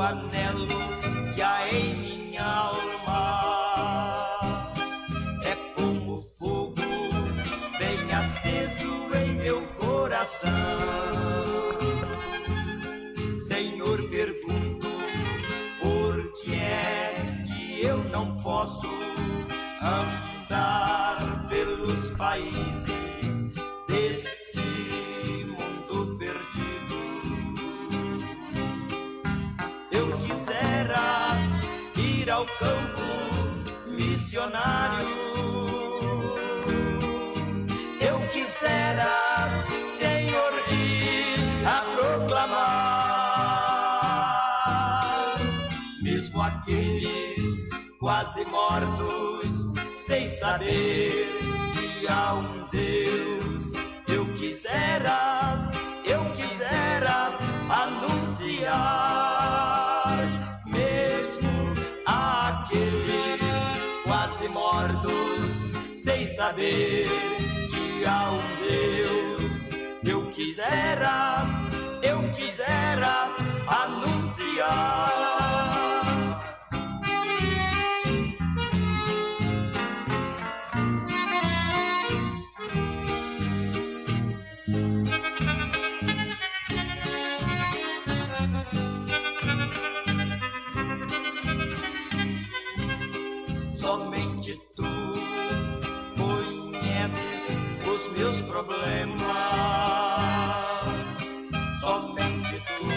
anelo que há em minha alma é como fogo bem aceso em meu coração. Senhor, pergunto, por que é que eu não posso andar pelos países deste mundo perdido? Eu quisera ir ao campo missionário, eu quisera, Senhor, ir a proclamar, mesmo aqueles quase mortos, sem saber que há um Deus. Eu quisera anunciar, mesmo aqueles quase mortos, sem saber que há um Deus. Eu quisera anunciar. Somente tu conheces os meus problemas, somente tu,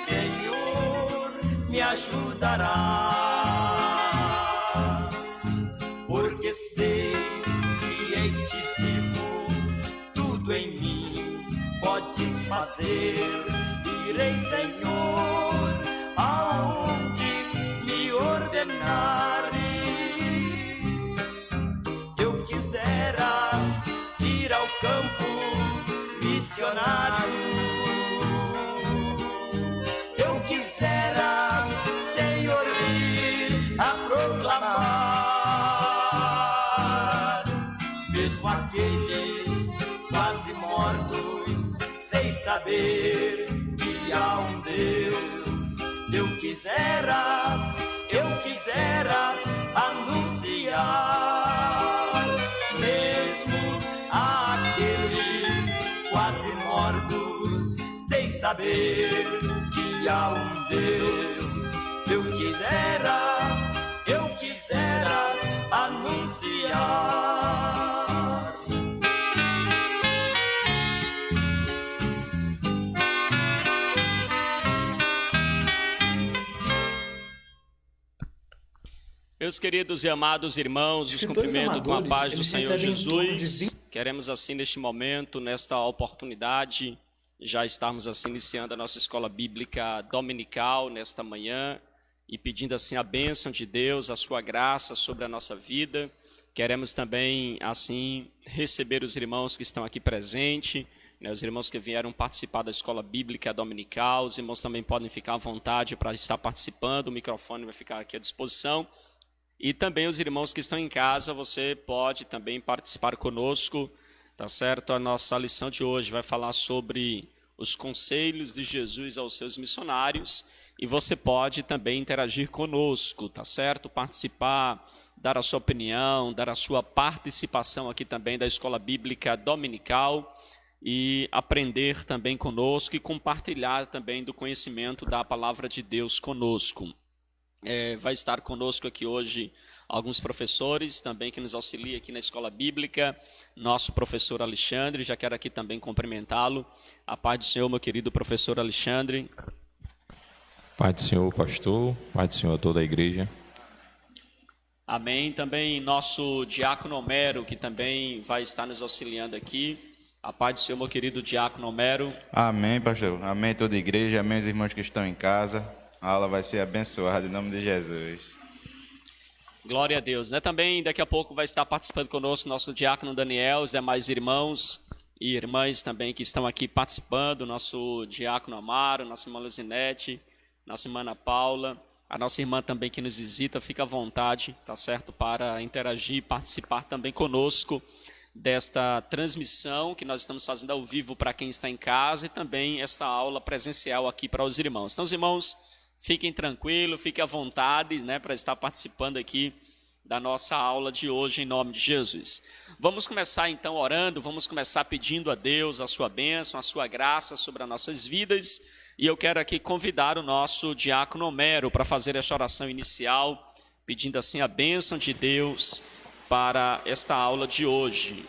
Senhor, me ajudarás, porque sei que em ti vivo, tudo em mim podes fazer. Irei, Senhor, aonde me ordenares. Eu quisera ir ao campo missionário, eu quisera, Senhor, ir a proclamar, mesmo aqueles quase mortos, sem saber que há um Deus. Eu quisera anunciar, mesmo aqueles quase mortos, sem saber que há um Deus. Eu quisera anunciar. Meus queridos e amados irmãos, os cumprimentos com a paz do Senhor Jesus. Queremos assim neste momento, nesta oportunidade, já estarmos assim iniciando a nossa escola bíblica dominical nesta manhã e pedindo assim a bênção de Deus, a sua graça sobre a nossa vida. Queremos também assim receber os irmãos que estão aqui presentes, os irmãos que vieram participar da escola bíblica dominical. Os irmãos também podem ficar à vontade para estar participando, o microfone vai ficar aqui à disposição. E também os irmãos que estão em casa, você pode também participar conosco, tá certo? A nossa lição de hoje vai falar sobre os conselhos de Jesus aos seus missionários, e você pode também interagir conosco, tá certo? Participar, dar a sua opinião, dar a sua participação aqui também da escola bíblica dominical e aprender também conosco e compartilhar também do conhecimento da palavra de Deus conosco. Vai estar conosco aqui hoje alguns professores também que nos auxiliam aqui na escola bíblica. Nosso professor Alexandre, já quero aqui também cumprimentá-lo. A paz do Senhor, meu querido professor Alexandre. Paz do Senhor, pastor. Paz do Senhor a toda a igreja. Amém. Também nosso diácono Homero, que também vai estar nos auxiliando aqui. A paz do Senhor, meu querido diácono Homero. Amém, pastor. Amém, toda a igreja. Amém, os irmãos que estão em casa. A aula vai ser abençoada em nome de Jesus. Glória a Deus. Também daqui a pouco vai estar participando conosco nosso diácono Daniel, os demais irmãos e irmãs também que estão aqui participando, nosso diácono Amaro, nossa irmã Luzinete, nossa irmã Ana Paula, a nossa irmã também que nos visita, fica à vontade, tá certo, para interagir e participar também conosco desta transmissão que nós estamos fazendo ao vivo para quem está em casa e também esta aula presencial aqui para os irmãos. Então, os irmãos, fiquem tranquilos, fiquem à vontade, né, para estar participando aqui da nossa aula de hoje, em nome de Jesus. Vamos começar então orando, vamos começar pedindo a Deus a sua bênção, a sua graça sobre as nossas vidas. E eu quero aqui convidar o nosso diácono Homero para fazer esta oração inicial, pedindo assim a bênção de Deus para esta aula de hoje.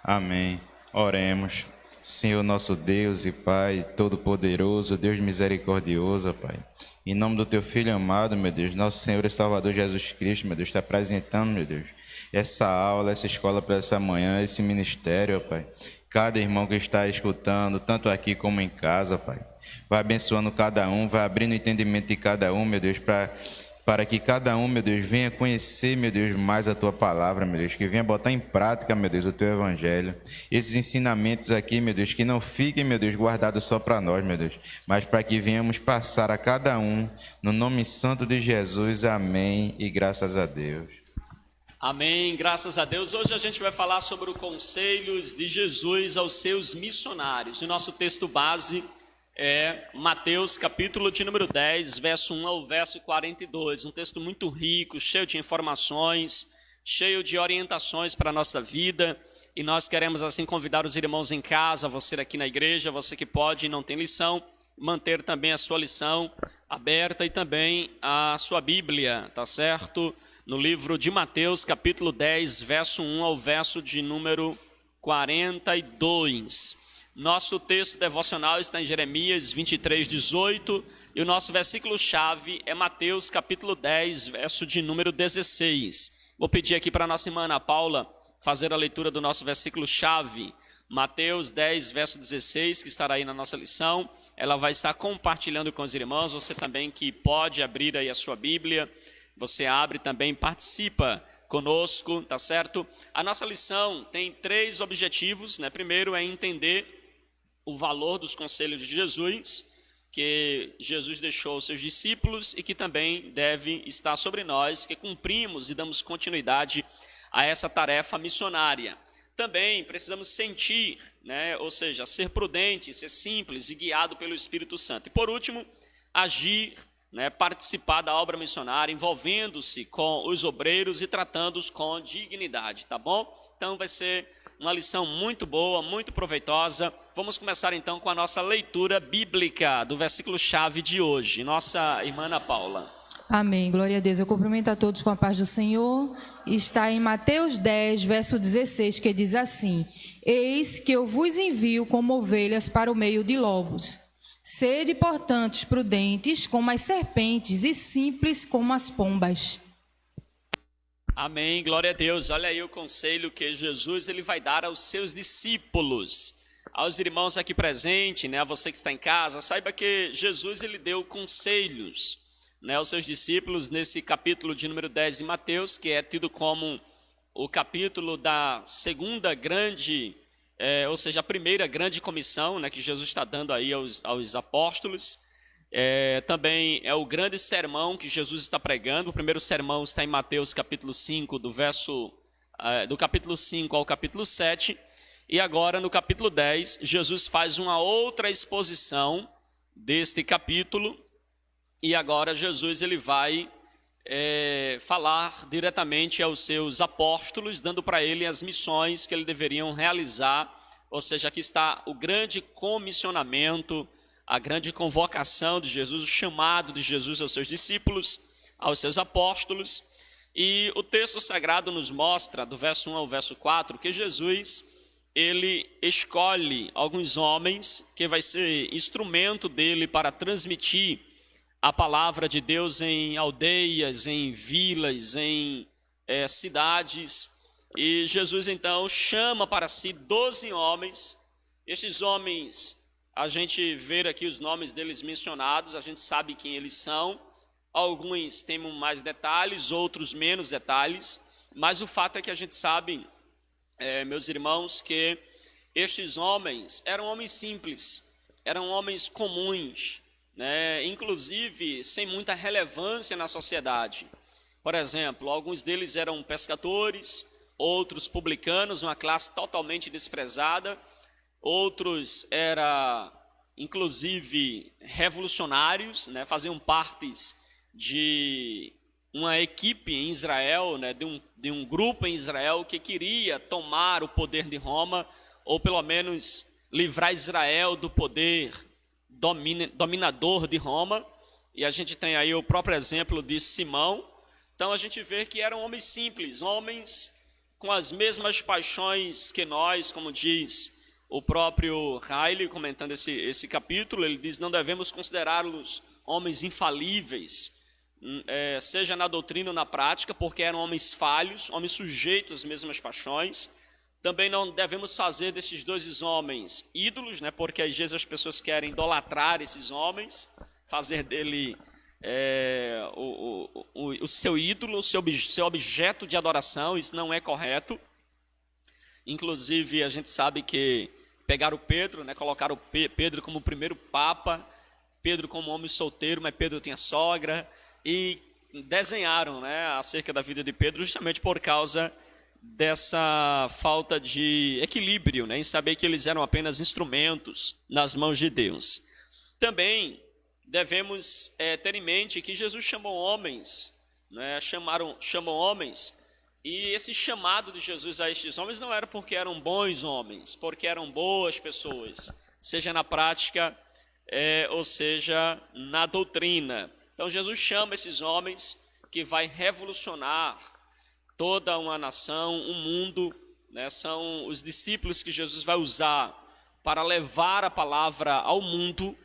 Amém. Oremos. Senhor nosso Deus e Pai Todo-Poderoso, Deus misericordioso, Pai. Em nome do Teu Filho amado, meu Deus, nosso Senhor e Salvador Jesus Cristo, meu Deus, está apresentando, meu Deus, essa aula, essa escola para essa manhã, esse ministério, ó Pai. Cada irmão que está escutando, tanto aqui como em casa, Pai. Vai abençoando cada um, vai abrindo o entendimento de cada um, meu Deus, para que cada um, meu Deus, venha conhecer, meu Deus, mais a Tua palavra, meu Deus, que venha botar em prática, meu Deus, o Teu Evangelho. Esses ensinamentos aqui, meu Deus, que não fiquem, meu Deus, guardados só para nós, meu Deus, mas para que venhamos passar a cada um, no nome santo de Jesus, amém, e graças a Deus. Amém, graças a Deus. Hoje a gente vai falar sobre os conselhos de Jesus aos seus missionários. O nosso texto base é Mateus, capítulo de número 10, verso 1 ao verso 42. Um texto muito rico, cheio de informações, cheio de orientações para a nossa vida. E nós queremos assim convidar os irmãos em casa, você aqui na igreja, você que pode e não tem lição, manter também a sua lição aberta e também a sua Bíblia, tá certo? No livro de Mateus, capítulo 10, verso 1 ao verso de número 42. Nosso texto devocional está em Jeremias 23, 18, e o nosso versículo-chave é Mateus, capítulo 10, verso de número 16. Vou pedir aqui para a nossa irmã Ana Paula fazer a leitura do nosso versículo-chave, Mateus 10, verso 16, que estará aí na nossa lição. Ela vai estar compartilhando com os irmãos, você também que pode abrir aí a sua Bíblia, você abre também, participa conosco, tá certo? A nossa lição tem 3 objetivos, né? Primeiro é entender o valor dos conselhos de Jesus, que Jesus deixou aos seus discípulos e que também deve estar sobre nós, que cumprimos e damos continuidade a essa tarefa missionária. Também precisamos sentir, né? Ou seja, ser prudente, ser simples e guiado pelo Espírito Santo. E por último, agir, né? Participar da obra missionária, envolvendo-se com os obreiros e tratando-os com dignidade, tá bom? Então vai ser uma lição muito boa, muito proveitosa. Vamos começar então com a nossa leitura bíblica do versículo-chave de hoje. Nossa irmã Ana Paula. Amém, glória a Deus. Eu cumprimento a todos com a paz do Senhor. Está em Mateus 10, verso 16, que diz assim: Eis que eu vos envio como ovelhas para o meio de lobos. Sede, portanto, prudentes como as serpentes e simples como as pombas. Amém, glória a Deus. Olha aí o conselho que Jesus ele vai dar aos seus discípulos, aos irmãos aqui presentes, né, a você que está em casa. Saiba que Jesus ele deu conselhos, né, aos seus discípulos nesse capítulo de número 10 de Mateus, que é tido como o capítulo da segunda grande, ou seja, a primeira grande comissão, né, que Jesus está dando aí aos apóstolos. Também é o grande sermão que Jesus está pregando. O primeiro sermão está em Mateus capítulo 5, do capítulo 5 ao capítulo 7. E agora no capítulo 10, Jesus faz uma outra exposição deste capítulo. E agora Jesus ele vai falar diretamente aos seus apóstolos, dando para ele as missões que eles deveriam realizar. Ou seja, aqui está o grande comissionamento, a grande convocação de Jesus, o chamado de Jesus aos seus discípulos, aos seus apóstolos. E o texto sagrado nos mostra, do verso 1 ao verso 4, que Jesus, ele escolhe alguns homens que vai ser instrumento dele para transmitir a palavra de Deus em aldeias, em vilas, em cidades. E Jesus então chama para si 12 homens. Estes homens, a gente vê aqui os nomes deles mencionados, a gente sabe quem eles são. Alguns têm mais detalhes, outros menos detalhes, mas o fato é que a gente sabe, meus irmãos, que estes homens eram homens simples, eram homens comuns, né? Inclusive sem muita relevância na sociedade. Por exemplo, alguns deles eram pescadores, outros publicanos, uma classe totalmente desprezada. Outros eram inclusive revolucionários, né, faziam partes de uma equipe em Israel, né, de um grupo em Israel que queria tomar o poder de Roma, ou pelo menos livrar Israel do poder dominador de Roma. E a gente tem aí o próprio exemplo de Simão. Então a gente vê que eram homens simples, homens com as mesmas paixões que nós, como diz o próprio Riley, comentando esse capítulo. Ele diz: não devemos considerá-los homens infalíveis, seja na doutrina ou na prática, porque eram homens falhos, homens sujeitos às mesmas paixões. Também não devemos fazer desses dois homens ídolos, né, porque às vezes as pessoas querem idolatrar esses homens, fazer dele o seu ídolo, o seu objeto de adoração. Isso não é correto. Inclusive, a gente sabe que pegaram Pedro, né, colocaram Pedro como o primeiro papa, Pedro como homem solteiro, mas Pedro tinha sogra, e desenharam, né, acerca da vida de Pedro justamente por causa dessa falta de equilíbrio, né, em saber que eles eram apenas instrumentos nas mãos de Deus. Também devemos ter em mente que Jesus chamou homens, né, chamou homens, e esse chamado de Jesus a estes homens não era porque eram bons homens, porque eram boas pessoas, seja na prática ou seja na doutrina. Então Jesus chama esses homens que vai revolucionar toda uma nação, um mundo, né? São os discípulos que Jesus vai usar para levar a palavra ao mundo.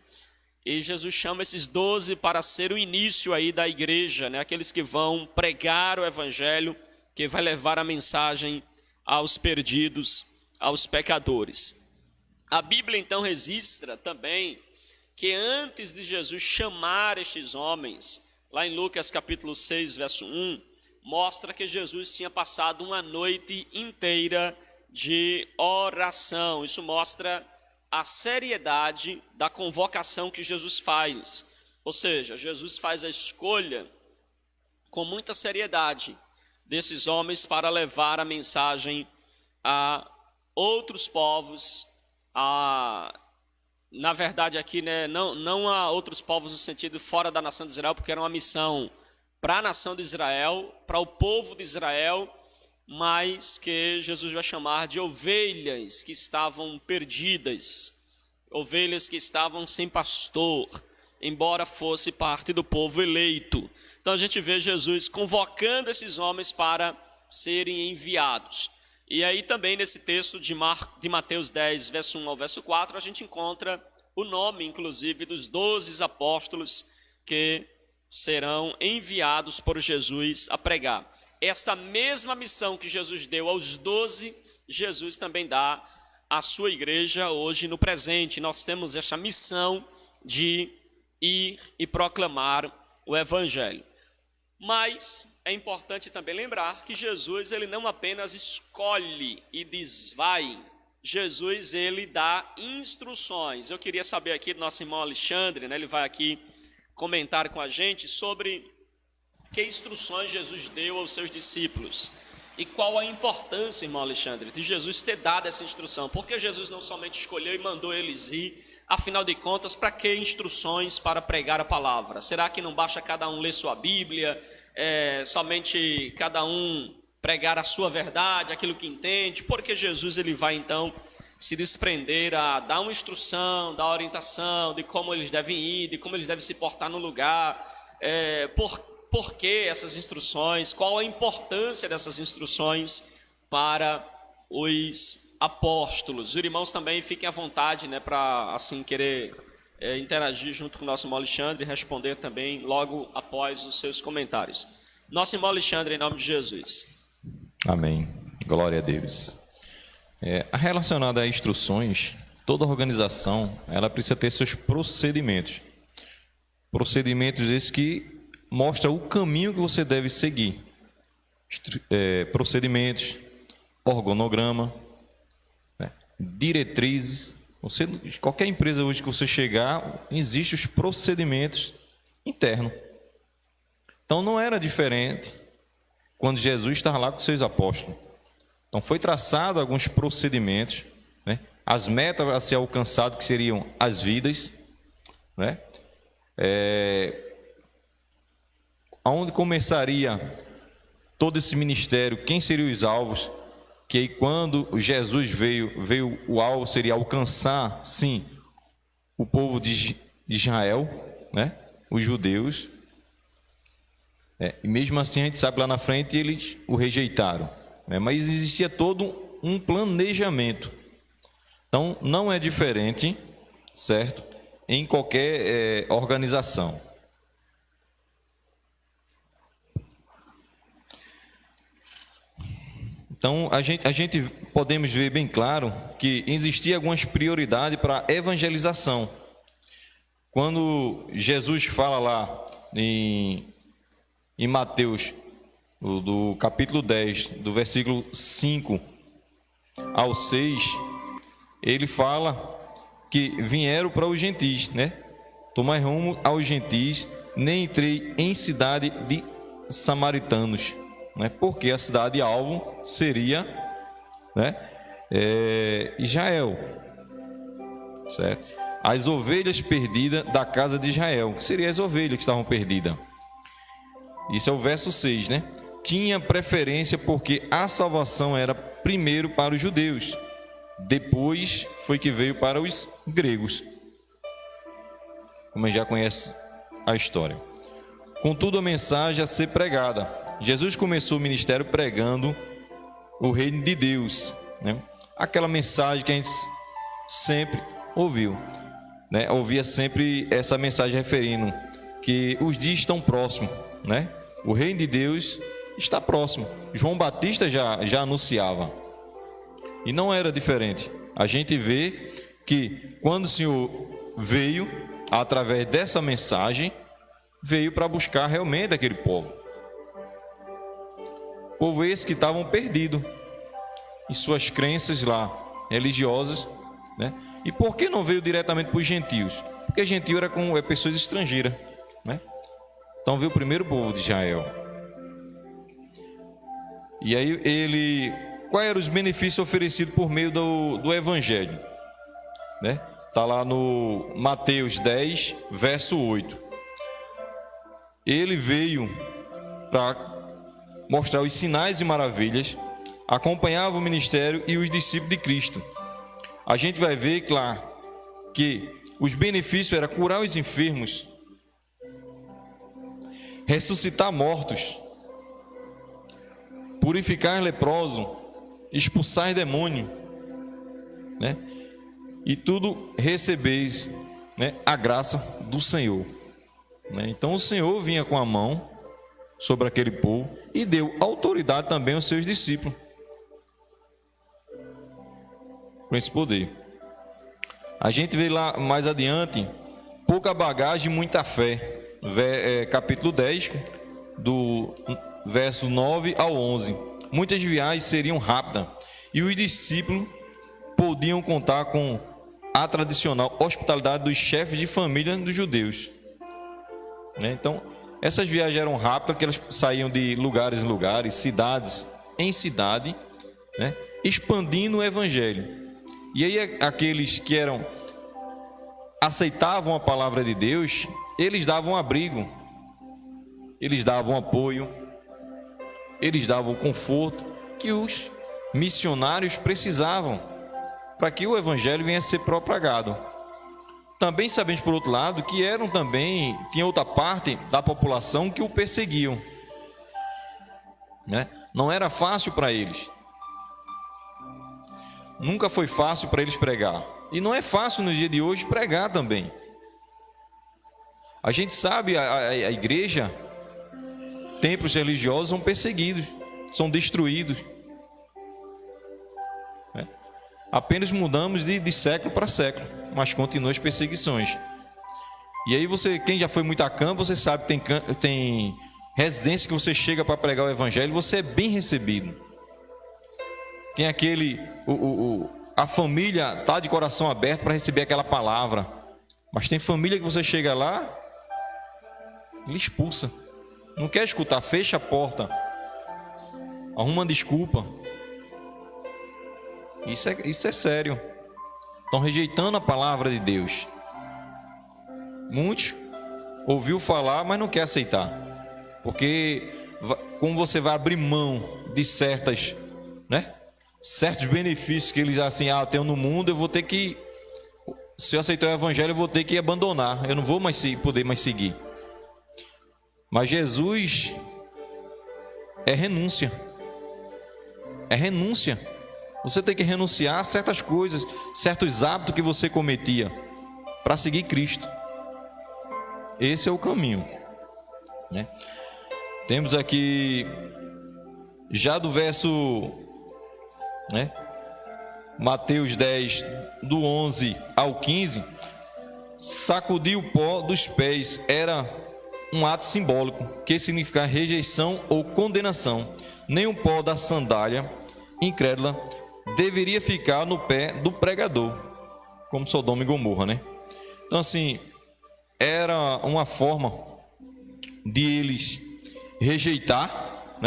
E Jesus chama esses 12 para ser o início aí da igreja, né? Aqueles que vão pregar o evangelho, que vai levar a mensagem aos perdidos, aos pecadores. A Bíblia então registra também que antes de Jesus chamar estes homens, lá em Lucas capítulo 6, verso 1, mostra que Jesus tinha passado uma noite inteira de oração. Isso mostra a seriedade da convocação que Jesus faz. Ou seja, Jesus faz a escolha com muita seriedade desses homens para levar a mensagem a outros povos, na verdade aqui, né, não a outros povos no sentido fora da nação de Israel, porque era uma missão para a nação de Israel, para o povo de Israel, mas que Jesus vai chamar de ovelhas que estavam perdidas, ovelhas que estavam sem pastor, embora fosse parte do povo eleito. Então a gente vê Jesus convocando esses homens para serem enviados. E aí também nesse texto de Mateus 10, verso 1 ao verso 4, a gente encontra o nome, inclusive, dos 12 apóstolos que serão enviados por Jesus a pregar. Esta mesma missão que Jesus deu aos 12, Jesus também dá à sua igreja hoje no presente. Nós temos essa missão de ir e proclamar o evangelho. Mas é importante também lembrar que Jesus, ele não apenas escolhe e diz vai. Jesus, ele dá instruções. Eu queria saber aqui do nosso irmão Alexandre, né, ele vai aqui comentar com a gente sobre que instruções Jesus deu aos seus discípulos. E qual a importância, irmão Alexandre, de Jesus ter dado essa instrução? Porque Jesus não somente escolheu e mandou eles ir, afinal de contas, para que instruções para pregar a palavra? Será que não basta cada um ler sua Bíblia, somente cada um pregar a sua verdade, aquilo que entende? Porque Jesus, ele vai então se desprender a dar uma instrução, dar orientação de como eles devem ir, de como eles devem se portar no lugar, por que essas instruções, qual a importância dessas instruções para os apóstolos. Os irmãos também fiquem à vontade, né, para assim querer interagir junto com o nosso irmão Alexandre e responder também logo após os seus comentários. Nosso irmão Alexandre, em nome de Jesus. Amém. Glória a Deus. Relacionado a instruções, toda organização ela precisa ter seus procedimentos. Procedimentos esses que mostram o caminho que você deve seguir. Procedimentos, organograma, né, diretrizes. Qualquer empresa hoje que você chegar, existem os procedimentos internos. Então não era diferente quando Jesus estava lá com seus apóstolos. Então foi traçado alguns procedimentos, né, as metas a ser alcançadas, que seriam as vidas, né? Aonde começaria todo esse ministério, quem seriam os alvos, que aí quando Jesus veio o alvo seria alcançar, sim, o povo de Israel, né? Os judeus. E mesmo assim a gente sabe lá na frente eles o rejeitaram, né? Mas existia todo um planejamento. Então não é diferente, certo? Em qualquer organização. Então, a gente podemos ver bem claro que existia algumas prioridades para a evangelização. Quando Jesus fala lá em Mateus, do capítulo 10, do versículo 5 ao 6, ele fala que vieram para os gentis, né? Tomai rumo aos gentis, nem entrei em cidade de samaritanos, né? Porque a cidade alvo seria, né, Israel, certo? As ovelhas perdidas da casa de Israel, que seriam as ovelhas que estavam perdidas. Isso é o verso 6, né? Tinha preferência porque a salvação era primeiro para os judeus, depois foi que veio para os gregos, como a gente já conhece a história. Contudo, a mensagem a ser pregada. Jesus começou o ministério pregando o reino de Deus, né? Aquela mensagem que a gente sempre ouviu, né? Ouvia sempre essa mensagem referindo que os dias estão próximos, né? O reino de Deus está próximo. João Batista já anunciava. E não era diferente. A gente vê que quando o Senhor veio, através dessa mensagem, veio para buscar realmente aquele povo. Povo esse que estavam perdidos em suas crenças lá, religiosas, né? E por que não veio diretamente para os gentios? Porque gentio era com pessoas estrangeiras, né? Então veio o primeiro povo de Israel. E aí quais eram os benefícios oferecidos por meio do Evangelho, né? Está lá no Mateus 10, verso 8. Ele veio para mostrar os sinais e maravilhas, acompanhava o ministério e os discípulos de Cristo. A gente vai ver, claro, que os benefícios eram curar os enfermos, ressuscitar mortos, purificar leprosos, expulsar demônio, né? E tudo recebeis, né, a graça do Senhor, né? Então o Senhor vinha com a mão sobre aquele povo e deu autoridade também aos seus discípulos com esse poder. A gente vê lá mais adiante, pouca bagagem, muita fé, capítulo 10, do verso 9 ao 11. Muitas viagens seriam rápidas e os discípulos podiam contar com a tradicional hospitalidade dos chefes de família dos judeus, né? Então, essas viagens eram rápidas, porque elas saíam de lugares em lugares, cidades em cidade, né? Expandindo o evangelho. E aí aqueles que aceitavam a palavra de Deus, eles davam abrigo, eles davam apoio, eles davam conforto que os missionários precisavam para que o evangelho venha a ser propagado. Também sabemos, por outro lado, que tinha outra parte da população que o perseguiam, né? Não era fácil para eles. Nunca foi fácil para eles pregar. E não é fácil no dia de hoje pregar também. A gente sabe, a igreja, templos religiosos são perseguidos, são destruídos, né? Apenas mudamos de século para século, mas continuam as perseguições. E aí quem já foi muito a campo, você sabe, tem residência que você chega para pregar o evangelho, você é bem recebido. Tem a família está de coração aberto para receber aquela palavra. Mas tem família que você chega lá, ele expulsa. Não quer escutar, fecha a porta. Arruma uma desculpa. Isso é sério. estão rejeitando a palavra de Deus. Muitos ouviu falar, mas não quer aceitar, porque como você vai abrir mão de certos benefícios que eles assim, tenho no mundo, eu vou ter que, se eu aceitar o evangelho, eu vou ter que abandonar, eu não vou mais poder mais seguir. Mas Jesus é renúncia. É renúncia. Você tem que renunciar a certas coisas, certos hábitos que você cometia para seguir Cristo. Esse é o caminho, né? Temos aqui já do verso, Mateus 10, do 11 ao 15, sacudir o pó dos pés era um ato simbólico que significa rejeição ou condenação. Nem o pó da sandália incrédula deveria ficar no pé do pregador, como Sodoma e Gomorra, né? Então, assim, era uma forma de eles rejeitar,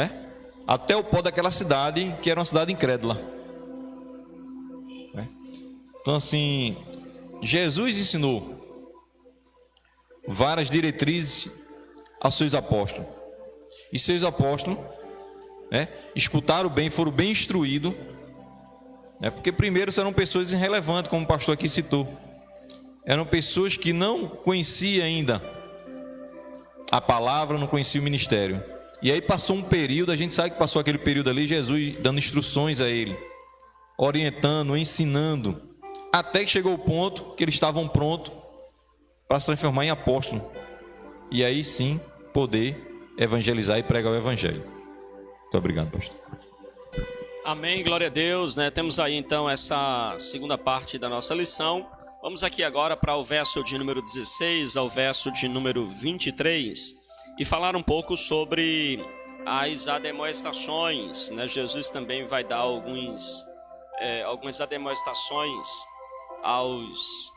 até o pó daquela cidade, que era uma cidade incrédula. Então, assim, Jesus ensinou várias diretrizes aos seus apóstolos. E seus apóstolos, escutaram bem, foram bem instruídos, porque primeiro eram pessoas irrelevantes, como o pastor aqui citou. Eram pessoas que não conheciam ainda a palavra, não conheciam o ministério. E aí passou um período, a gente sabe que passou aquele período ali, Jesus dando instruções a ele, orientando, ensinando, até que chegou o ponto que eles estavam prontos para se transformar em apóstolo. E aí sim, poder evangelizar e pregar o evangelho. Muito obrigado, pastor. Amém, glória a Deus, Temos aí então essa segunda parte da nossa lição. Vamos aqui agora para o verso de número 16 ao verso de número 23 e falar um pouco sobre as admoestações, Jesus também vai dar algumas admoestações aos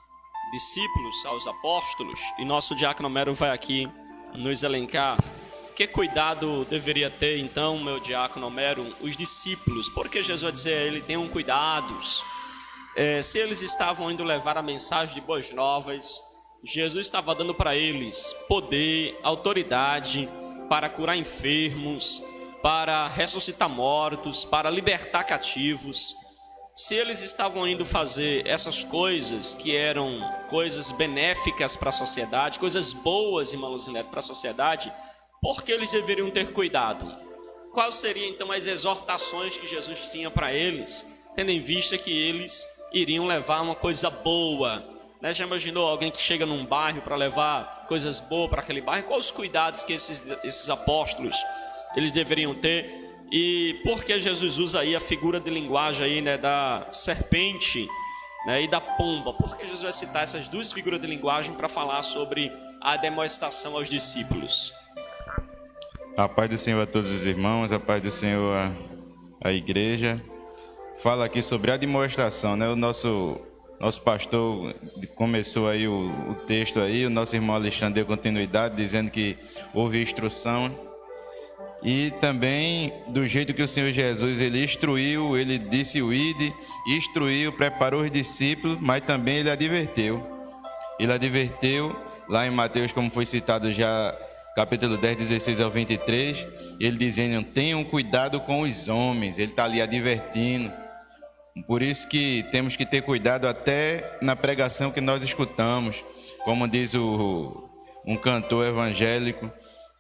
discípulos, aos apóstolos, e nosso diácono Homero vai aqui nos elencar que cuidado deveria ter então, meu diácono Homero, os discípulos, porque Jesus vai dizer a ele, tenham cuidados. Se eles estavam indo levar a mensagem de boas novas, Jesus estava dando para eles poder, autoridade para curar enfermos, para ressuscitar mortos, para libertar cativos. Se eles estavam indo fazer essas coisas que eram coisas benéficas para a sociedade, coisas boas, irmãos e netos, para a sociedade, por que eles deveriam ter cuidado? Quais seriam então as exortações que Jesus tinha para eles, tendo em vista que eles iriam levar uma coisa boa? Já imaginou alguém que chega num bairro para levar coisas boas para aquele bairro? Quais os cuidados que esses apóstolos eles deveriam ter? E por que Jesus usa aí a figura de linguagem aí, da serpente, e da pomba? Por que Jesus vai citar essas duas figuras de linguagem para falar sobre a demonstração aos discípulos? A paz do Senhor a todos os irmãos, a paz do Senhor à igreja. Fala aqui sobre a demonstração, O nosso pastor começou aí o texto aí, o nosso irmão Alexandre deu continuidade, dizendo que houve instrução. E também do jeito que o Senhor Jesus, ele instruiu, ele disse o ide, instruiu, preparou os discípulos, mas também ele adverteu. Ele adverteu lá em Mateus, como foi citado já, capítulo 10, 16 ao 23, ele dizendo, tenham cuidado com os homens, ele está ali advertindo. Por isso que temos que ter cuidado até na pregação que nós escutamos, como diz um cantor evangélico,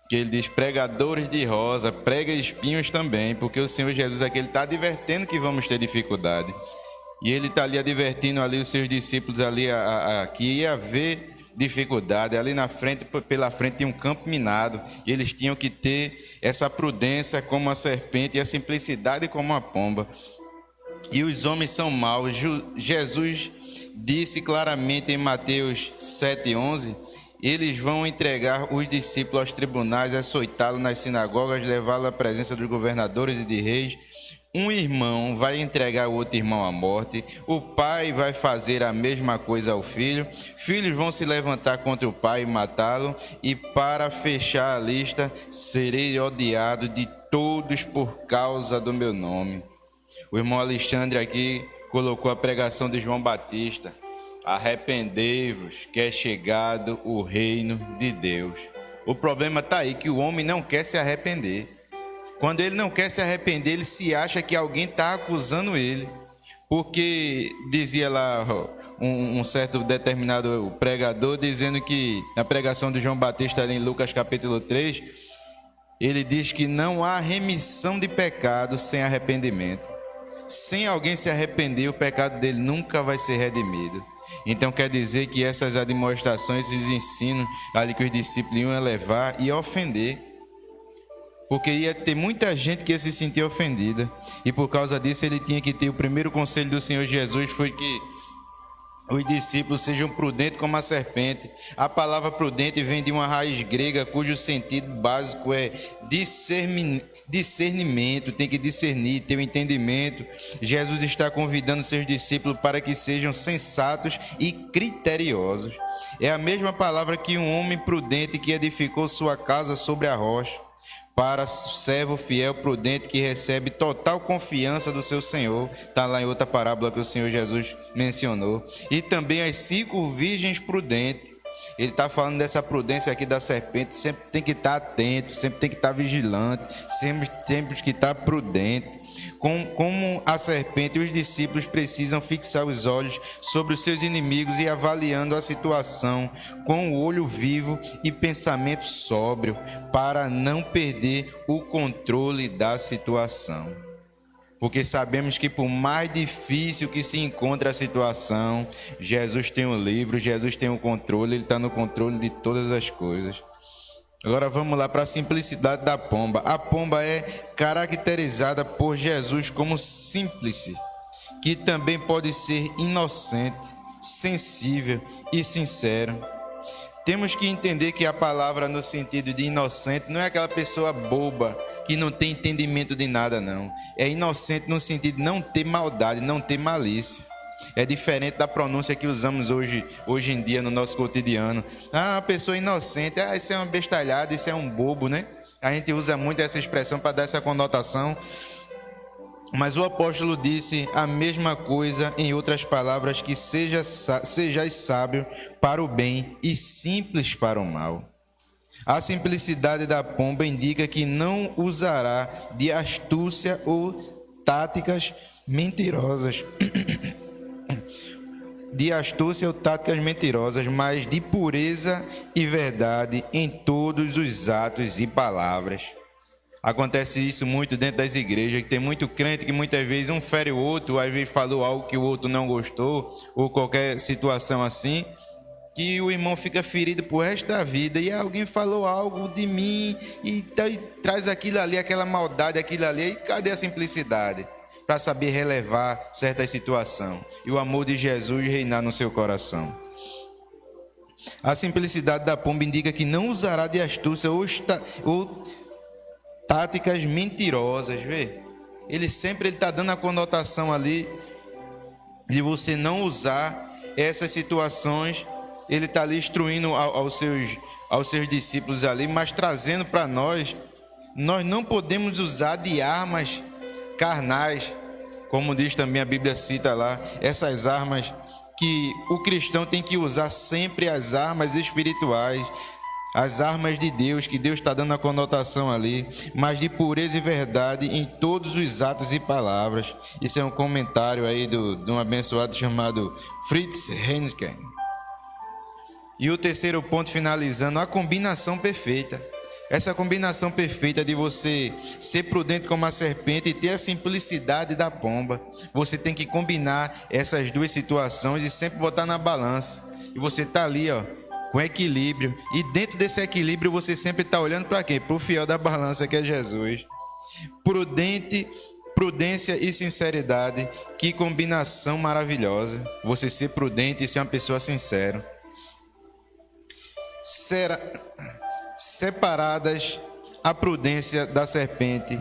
que ele diz, pregadores de rosa, prega espinhos também, porque o Senhor Jesus aqui, ele está advertendo que vamos ter dificuldade. E ele está ali advertindo ali os seus discípulos ali que ia haver dificuldade. Ali na frente, pela frente, tinha um campo minado, e eles tinham que ter essa prudência como a serpente e a simplicidade como a pomba. E os homens são maus. Jesus disse claramente em Mateus 7:11, eles vão entregar os discípulos aos tribunais, açoitá-los nas sinagogas, levá-los à presença dos governadores e de reis. Um irmão vai entregar o outro irmão à morte, o pai vai fazer a mesma coisa ao filho, filhos vão se levantar contra o pai e matá-lo, e para fechar a lista, serei odiado de todos por causa do meu nome. O irmão Alexandre aqui colocou a pregação de João Batista: arrependei-vos, que é chegado o reino de Deus. O problema está aí, que o homem não quer se arrepender. Quando ele não quer se arrepender, ele se acha que alguém está acusando ele. Porque dizia lá um certo determinado pregador, dizendo que na pregação de João Batista ali em Lucas capítulo 3, ele diz que não há remissão de pecado sem arrependimento. Sem alguém se arrepender, o pecado dele nunca vai ser redimido. Então quer dizer que essas admoestações, esses ensinos ali que os discípulos iam levar e ofender, porque ia ter muita gente que ia se sentir ofendida, e por causa disso ele tinha que ter o primeiro conselho do Senhor Jesus, foi que os discípulos sejam prudentes como a serpente. A palavra prudente vem de uma raiz grega cujo sentido básico é discernimento, tem que discernir, ter o entendimento. Jesus está convidando seus discípulos para que sejam sensatos e criteriosos. É a mesma palavra que um homem prudente que edificou sua casa sobre a rocha, para servo fiel, prudente, que recebe total confiança do seu Senhor. Está lá em outra parábola que o Senhor Jesus mencionou. E também as 5 virgens prudentes. Ele está falando dessa prudência aqui da serpente. Sempre tem que estar atento, sempre tem que estar vigilante, sempre temos que estar prudente. Como a serpente, os discípulos precisam fixar os olhos sobre os seus inimigos e avaliando a situação com o olho vivo e pensamento sóbrio, para não perder o controle da situação. Porque sabemos que por mais difícil que se encontre a situação, Jesus tem o livro, Jesus tem o controle, Ele está no controle de todas as coisas. Agora vamos lá para a simplicidade da pomba. A pomba é caracterizada por Jesus como simples, que também pode ser inocente, sensível e sincero. Temos que entender que a palavra no sentido de inocente não é aquela pessoa boba, que não tem entendimento de nada, não. É inocente no sentido de não ter maldade, não ter malícia. É diferente da pronúncia que usamos hoje em dia no nosso cotidiano. Ah, uma pessoa inocente, isso é um bestalhado, isso é um bobo, né? A gente usa muito essa expressão para dar essa conotação. Mas o apóstolo disse a mesma coisa, em outras palavras, que sejais sábio para o bem e simples para o mal. A simplicidade da pomba indica que não usará de astúcia ou táticas mentirosas. Mas de pureza e verdade em todos os atos e palavras. Acontece isso muito dentro das igrejas, que tem muito crente que muitas vezes um fere o outro, às vezes falou algo que o outro não gostou, ou qualquer situação assim, que o irmão fica ferido pro resto da vida, e alguém falou algo de mim, e traz aquilo ali, aquela maldade, aquilo ali, e cadê a simplicidade? Para saber relevar certa situação e o amor de Jesus reinar no seu coração. A simplicidade da pomba indica que não usará de astúcia ou táticas mentirosas, vê? Ele está dando a conotação ali de você não usar essas situações. Ele está ali instruindo aos seus discípulos ali, mas trazendo para nós não podemos usar de armas carnais, como diz também a Bíblia, cita lá, essas armas que o cristão tem que usar sempre, as armas espirituais, as armas de Deus, que Deus está dando a conotação ali, mas de pureza e verdade em todos os atos e palavras. Isso é um comentário aí de um abençoado chamado Fritz Henken. E o terceiro ponto, finalizando, a combinação perfeita. Essa combinação perfeita de você ser prudente como a serpente e ter a simplicidade da pomba. Você tem que combinar essas duas situações e sempre botar na balança. E você está ali, com equilíbrio. E dentro desse equilíbrio você sempre está olhando para quem? Para o fiel da balança, que é Jesus. Prudência e sinceridade. Que combinação maravilhosa. Você ser prudente e ser uma pessoa sincera. Separadas, a prudência da serpente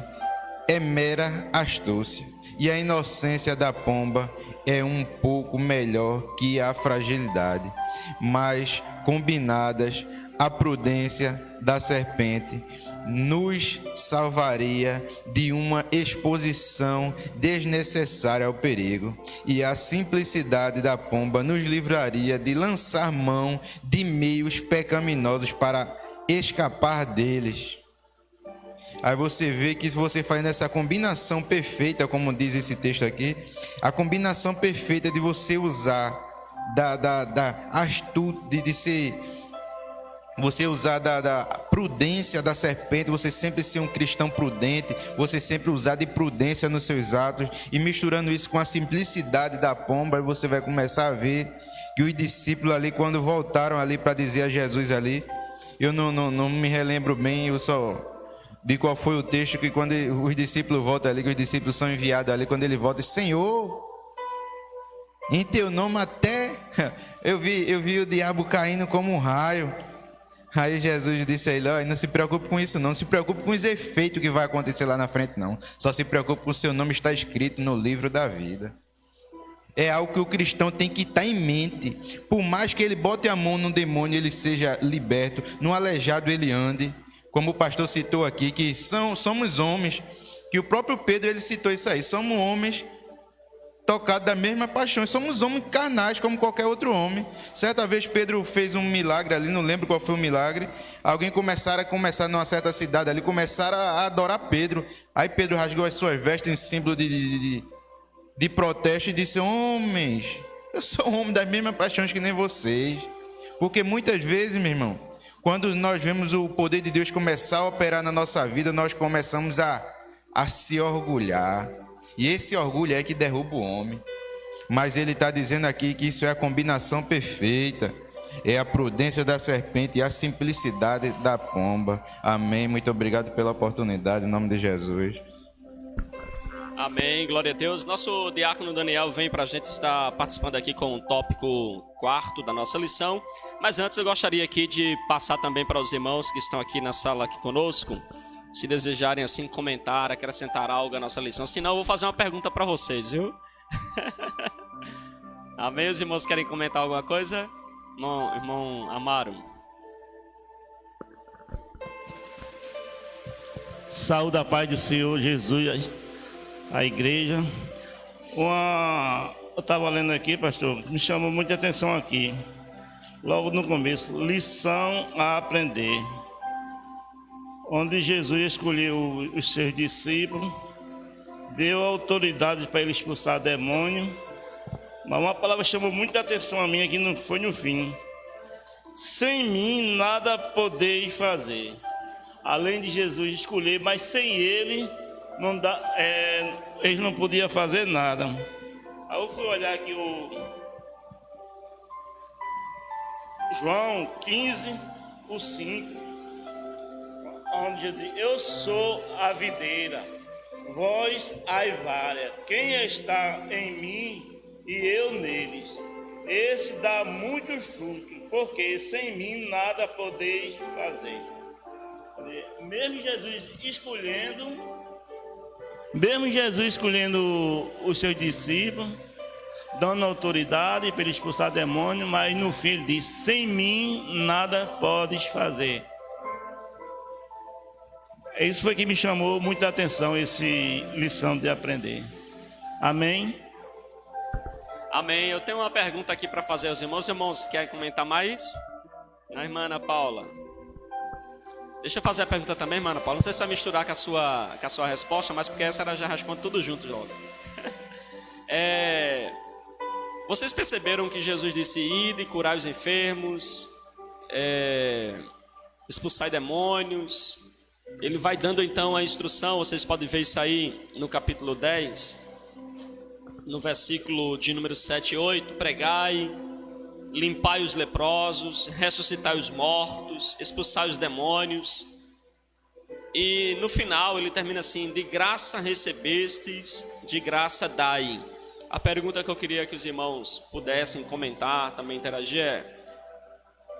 é mera astúcia, e a inocência da pomba é um pouco melhor que a fragilidade, mas combinadas, a prudência da serpente nos salvaria de uma exposição desnecessária ao perigo, e a simplicidade da pomba nos livraria de lançar mão de meios pecaminosos para escapar deles. Aí você vê que se você faz essa combinação perfeita, como diz esse texto aqui, a combinação perfeita de você usar da astúcia, de ser... Você usar da prudência da serpente, você sempre ser um cristão prudente, você sempre usar de prudência nos seus atos, e misturando isso com a simplicidade da pomba, aí você vai começar a ver que os discípulos ali, quando voltaram ali para dizer a Jesus ali, eu não me relembro bem, eu só digo qual foi o texto, que quando os discípulos voltam ali, que os discípulos são enviados ali, quando ele volta, Senhor, em teu nome até eu vi o diabo caindo como um raio. Aí Jesus disse a ele, não se preocupe com isso não se preocupe com os efeitos que vai acontecer lá na frente não, só se preocupe com o seu nome estar escrito no livro da vida. É algo que o cristão tem que estar em mente, por mais que ele bote a mão no demônio, ele seja liberto, no aleijado ele ande, como o pastor citou aqui, que somos homens, que o próprio Pedro ele citou isso aí, somos homens tocados da mesma paixão, somos homens carnais como qualquer outro homem. Certa vez Pedro fez um milagre ali, não lembro qual foi o milagre, alguém começaram numa certa cidade ali, começaram a adorar Pedro, aí Pedro rasgou as suas vestes em símbolo de protesto e disse, homens, eu sou um homem das mesmas paixões que nem vocês. Porque muitas vezes, meu irmão, quando nós vemos o poder de Deus começar a operar na nossa vida, nós começamos a se orgulhar. E esse orgulho é que derruba o homem. Mas ele está dizendo aqui que isso é a combinação perfeita. É a prudência da serpente e a simplicidade da pomba. Amém. Muito obrigado pela oportunidade, em nome de Jesus. Amém, glória a Deus. Nosso diácono Daniel vem para a gente estar participando aqui com o tópico 4 da nossa lição. Mas antes eu gostaria aqui de passar também para os irmãos que estão aqui na sala aqui conosco, se desejarem assim comentar, acrescentar algo à nossa lição. Senão eu vou fazer uma pergunta para vocês, viu? Amém, os irmãos querem comentar alguma coisa? Irmão Amaro. Saúde a paz do Senhor Jesus, a igreja. Eu estava lendo aqui, pastor, me chamou muita atenção aqui. Logo no começo, lição a aprender. Onde Jesus escolheu os seus discípulos, deu autoridade para ele expulsar demônio. Mas uma palavra chamou muita atenção a mim aqui, não foi no fim. Sem mim nada podeis fazer. Além de Jesus escolher, mas sem ele eles não podiam fazer nada. Aí eu fui olhar aqui o João 15, o 5, onde Jesus diz, eu sou a videira, vós a varas. Quem está em mim e eu neles, esse dá muitos frutos, porque sem mim nada podeis fazer. Mesmo Jesus escolhendo os seus discípulos, dando autoridade para ele expulsar demônio, mas no fim ele diz, sem mim nada podes fazer. Isso foi que me chamou muita atenção, essa lição de aprender. Amém? Amém. Eu tenho uma pergunta aqui para fazer aos irmãos. Irmãos, querem comentar mais? A irmã Ana Paula. Deixa eu fazer a pergunta também, irmã Ana Paula. Não sei se vai misturar com a sua resposta, mas porque essa ela já responde tudo junto logo. Vocês perceberam que Jesus disse, ide, curai os enfermos, expulsai demônios. Ele vai dando então a instrução, vocês podem ver isso aí no capítulo 10, no versículo de número 7 e 8, pregai, limpai os leprosos, ressuscitai os mortos, expulsai os demônios. E no final ele termina assim, de graça recebestes, de graça dai. A pergunta que eu queria que os irmãos pudessem comentar, também interagir é,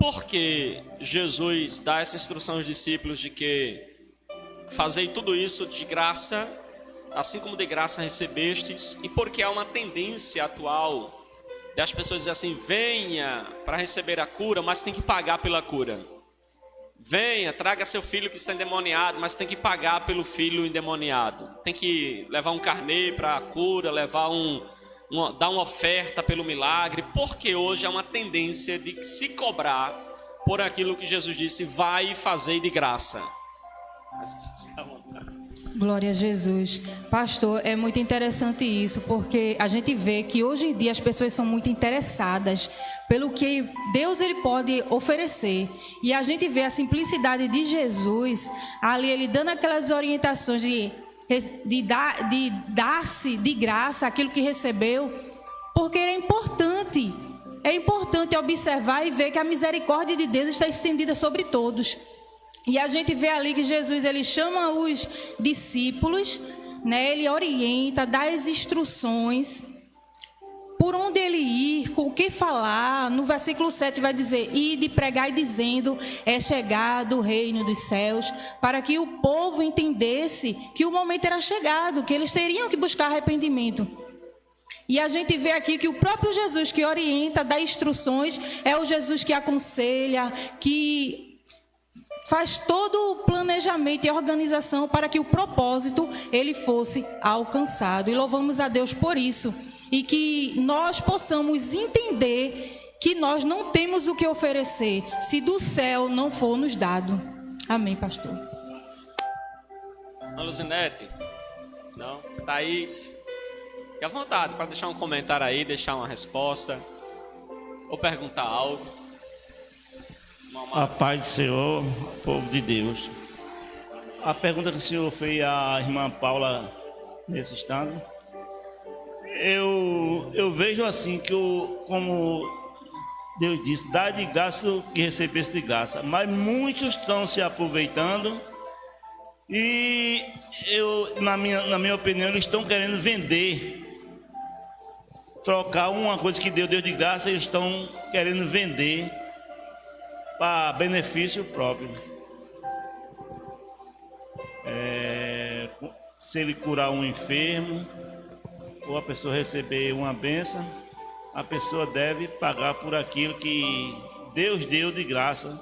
por que Jesus dá essa instrução aos discípulos de que fazei tudo isso de graça, assim como de graça recebestes, e porque há uma tendência atual das pessoas dizer assim, venha para receber a cura, mas tem que pagar pela cura. venha, traga seu filho que está endemoniado, mas tem que pagar pelo filho endemoniado. Tem que levar um carnê para a cura, dar uma oferta pelo milagre, porque hoje há uma tendência de se cobrar por aquilo que Jesus disse, vai fazer de graça. Glória a Jesus. Pastor, é muito interessante isso, porque a gente vê que hoje em dia as pessoas são muito interessadas pelo que Deus ele pode oferecer. E a gente vê a simplicidade de Jesus, ali ele dando aquelas orientações de dar-se de graça aquilo que recebeu, porque é importante observar e ver que a misericórdia de Deus está estendida sobre todos. E a gente vê ali que Jesus ele chama os discípulos, né? Ele orienta, dá as instruções por onde ele ir, com o que falar. No versículo 7 vai dizer: ide, pregai dizendo, é chegado o reino dos céus, para que o povo entendesse que o momento era chegado, que eles teriam que buscar arrependimento. E a gente vê aqui que o próprio Jesus que orienta, dá instruções, é o Jesus que aconselha, que faz todo o planejamento e organização para que o propósito ele fosse alcançado. E louvamos a Deus por isso. E que nós possamos entender que nós não temos o que oferecer se do céu não for nos dado. Amém, pastor. Luzinete? Não? Thaís? Fique à vontade para deixar um comentário aí, deixar uma resposta ou perguntar algo. A paz do Senhor, povo de Deus. A pergunta que o senhor fez à irmã Paula nesse instante, eu vejo assim que como Deus disse, dá de graça o que recebesse de graça, mas muitos estão se aproveitando e na minha opinião, eles estão querendo vender, trocar uma coisa que Deus deu de graça, eles estão querendo vender para benefício próprio. Se ele curar um enfermo ou a pessoa receber uma bênção, a pessoa deve pagar por aquilo que Deus deu de graça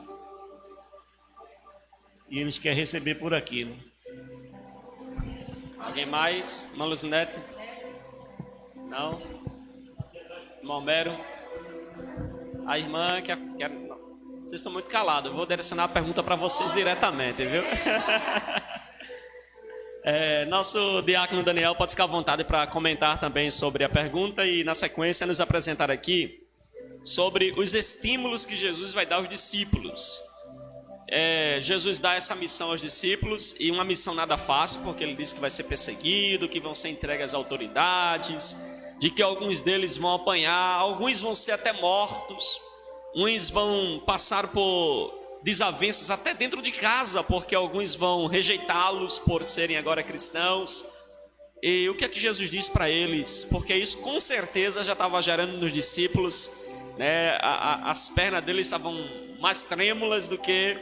e eles querem receber por aquilo. Alguém mais? Irmã Luzinete? Não? Irmão Mero? A irmã quer... Vocês estão muito calados. Eu vou direcionar a pergunta para vocês diretamente, viu? Nosso diácono Daniel pode ficar à vontade para comentar também sobre a pergunta e, na sequência, nos apresentar aqui sobre os estímulos que Jesus vai dar aos discípulos. Jesus dá essa missão aos discípulos, e uma missão nada fácil, porque ele diz que vai ser perseguido, que vão ser entregues às autoridades, de que alguns deles vão apanhar, alguns vão ser até mortos. Uns vão passar por desavenças até dentro de casa, porque alguns vão rejeitá-los por serem agora cristãos. E o que é que Jesus diz para eles? Porque isso com certeza já estava gerando nos discípulos, né? As pernas deles estavam mais trêmulas do que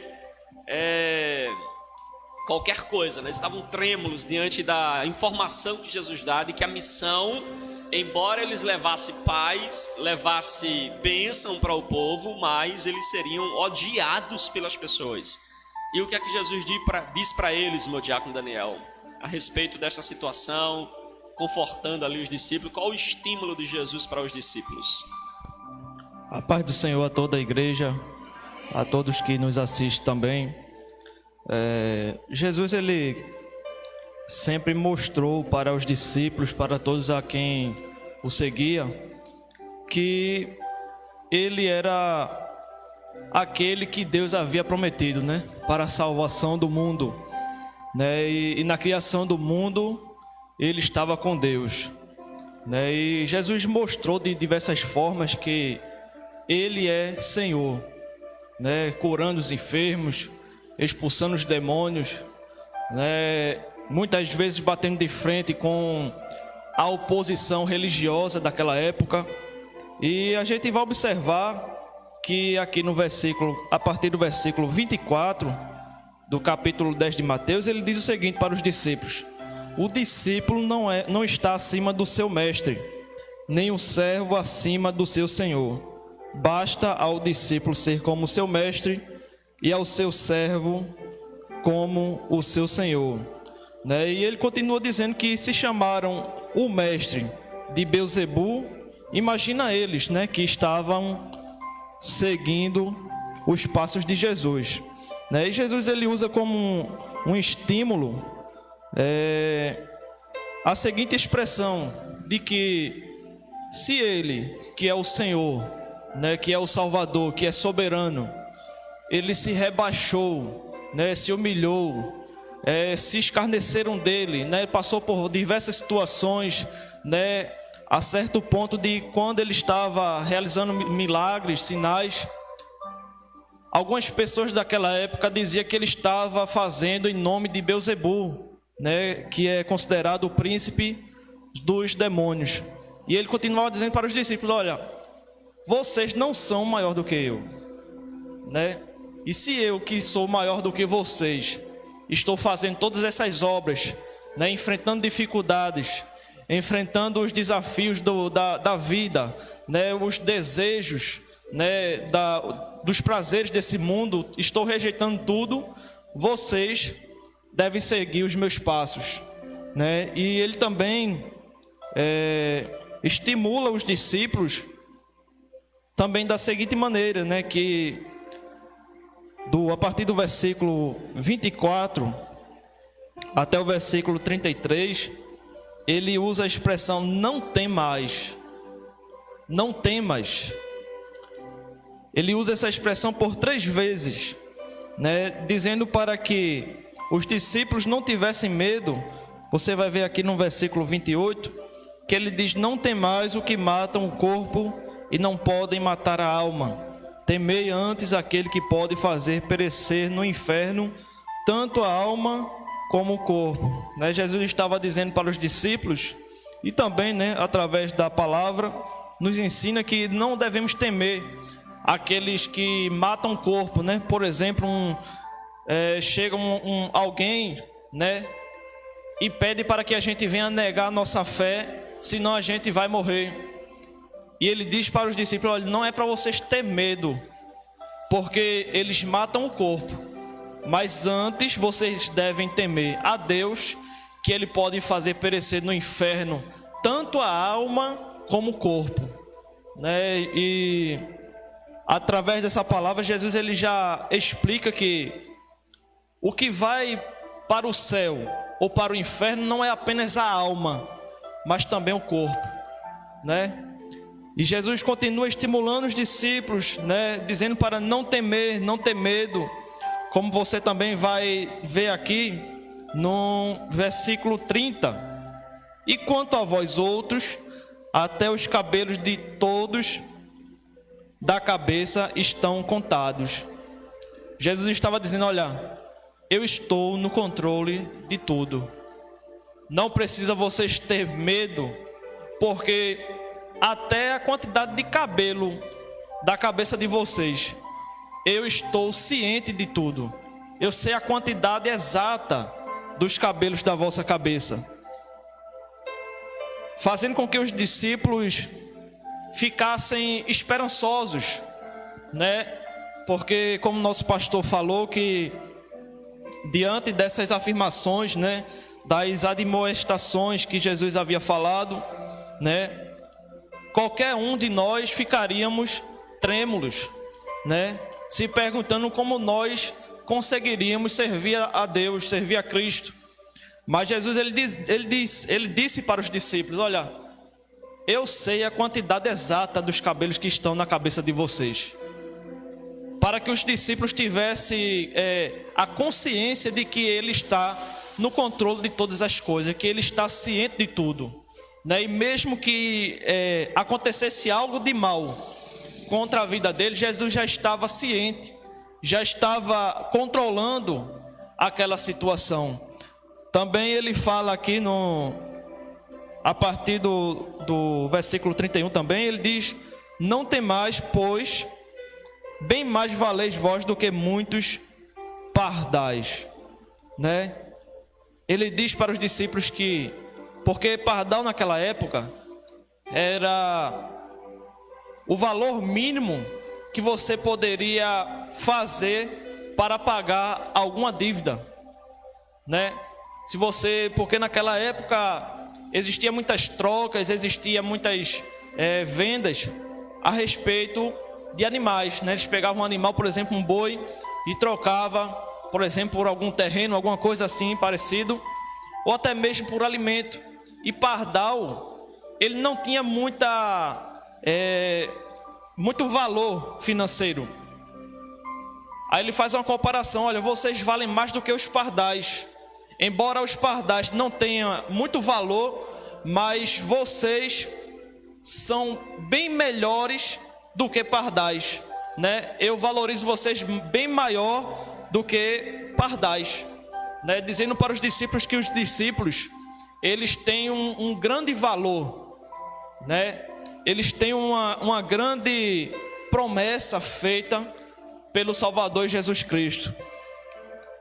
qualquer coisa, né? Eles estavam trêmulos diante da informação que Jesus dá de que a missão, embora eles levassem paz, levassem bênção para o povo, mas eles seriam odiados pelas pessoas. E o que é que Jesus diz para eles, meu diácono Daniel, a respeito desta situação, confortando ali os discípulos? Qual o estímulo de Jesus para os discípulos? A paz do Senhor a toda a igreja, a todos que nos assistem também. Jesus, ele sempre mostrou para os discípulos, para todos a quem o seguia, que ele era aquele que Deus havia prometido, né, para a salvação do mundo, né, e na criação do mundo ele estava com Deus, né, e Jesus mostrou de diversas formas que ele é Senhor, né, curando os enfermos, expulsando os demônios, né, muitas vezes batendo de frente com a oposição religiosa daquela época. E a gente vai observar que aqui no versículo, a partir do versículo 24 do capítulo 10 de Mateus, ele diz o seguinte para os discípulos: o discípulo não está acima do seu mestre, nem o servo acima do seu senhor. Basta ao discípulo ser como seu mestre e ao seu servo como o seu senhor. Né? E ele continua dizendo que se chamaram o mestre de Beelzebu, imagina eles, né, que estavam seguindo os passos de Jesus. Né? E Jesus ele usa como um estímulo a seguinte expressão de que se ele, que é o Senhor, né, que é o Salvador, que é soberano, ele se rebaixou, né, se humilhou, se escarneceram dele, né, passou por diversas situações, né, a certo ponto de quando ele estava realizando milagres, sinais, algumas pessoas daquela época diziam que ele estava fazendo em nome de Beelzebu, né, que é considerado o príncipe dos demônios. E ele continuava dizendo para os discípulos: olha, vocês não são maior do que eu, né? E se eu, que sou maior do que vocês, estou fazendo todas essas obras, né, enfrentando dificuldades, enfrentando os desafios da vida, né, os desejos, né, dos prazeres desse mundo, estou rejeitando tudo, vocês devem seguir os meus passos, né? E ele também estimula os discípulos também da seguinte maneira, né, que a partir do versículo 24 até o versículo 33, ele usa a expressão não temas. Não temas. Ele usa essa expressão por 3 vezes, né, dizendo para que os discípulos não tivessem medo. Você vai ver aqui no versículo 28, que ele diz: não temais o que matam o corpo e não podem matar a alma. Temei antes aquele que pode fazer perecer no inferno tanto a alma como o corpo. Né? Jesus estava dizendo para os discípulos, e também, né, através da palavra, nos ensina que não devemos temer aqueles que matam o corpo, né? Por exemplo, chega alguém, né, e pede para que a gente venha negar a nossa fé, senão a gente vai morrer. E ele diz para os discípulos: olha, não é para vocês ter medo, porque eles matam o corpo, mas antes vocês devem temer a Deus, que ele pode fazer perecer no inferno tanto a alma como o corpo, né? E através dessa palavra, Jesus ele já explica que o que vai para o céu ou para o inferno não é apenas a alma, mas também o corpo, né? E Jesus continua estimulando os discípulos, né, dizendo para não temer, não ter medo, como você também vai ver aqui no versículo 30. E quanto a vós outros, até os cabelos de todos da cabeça estão contados. Jesus estava dizendo: olha, eu estou no controle de tudo. Não precisa vocês ter medo, porque até a quantidade de cabelo da cabeça de vocês, eu estou ciente de tudo. Eu sei a quantidade exata dos cabelos da vossa cabeça. Fazendo com que os discípulos ficassem esperançosos, né? Porque, como nosso pastor falou, que diante dessas afirmações, né, das admoestações que Jesus havia falado, né, qualquer um de nós ficaríamos trêmulos, né, se perguntando como nós conseguiríamos servir a Deus, servir a Cristo. Mas Jesus ele disse para os discípulos: olha, eu sei a quantidade exata dos cabelos que estão na cabeça de vocês. Para que os discípulos tivessem a consciência de que ele está no controle de todas as coisas, que ele está ciente de tudo, né? E mesmo que acontecesse algo de mal contra a vida dele, Jesus já estava ciente, já estava controlando aquela situação. Também ele fala aqui a partir do versículo 31 também, ele diz: não temais, pois bem mais valeis vós do que muitos pardais, né? Ele diz para os discípulos que, porque pardal naquela época era o valor mínimo que você poderia fazer para pagar alguma dívida, né? Porque naquela época existia muitas trocas, existia muitas vendas a respeito de animais, né? Eles pegavam um animal, por exemplo, um boi, e trocava, por exemplo, por algum terreno, alguma coisa assim parecido, ou até mesmo por alimento. E Pardal, ele não tinha muito valor financeiro. Aí ele faz uma comparação: olha, vocês valem mais do que os pardais. Embora os pardais não tenham muito valor, mas vocês são bem melhores do que pardais, né? Eu valorizo vocês bem maior do que pardais, né? Dizendo para os discípulos que os discípulos, eles têm um grande valor, né? Eles têm uma grande promessa feita pelo Salvador Jesus Cristo.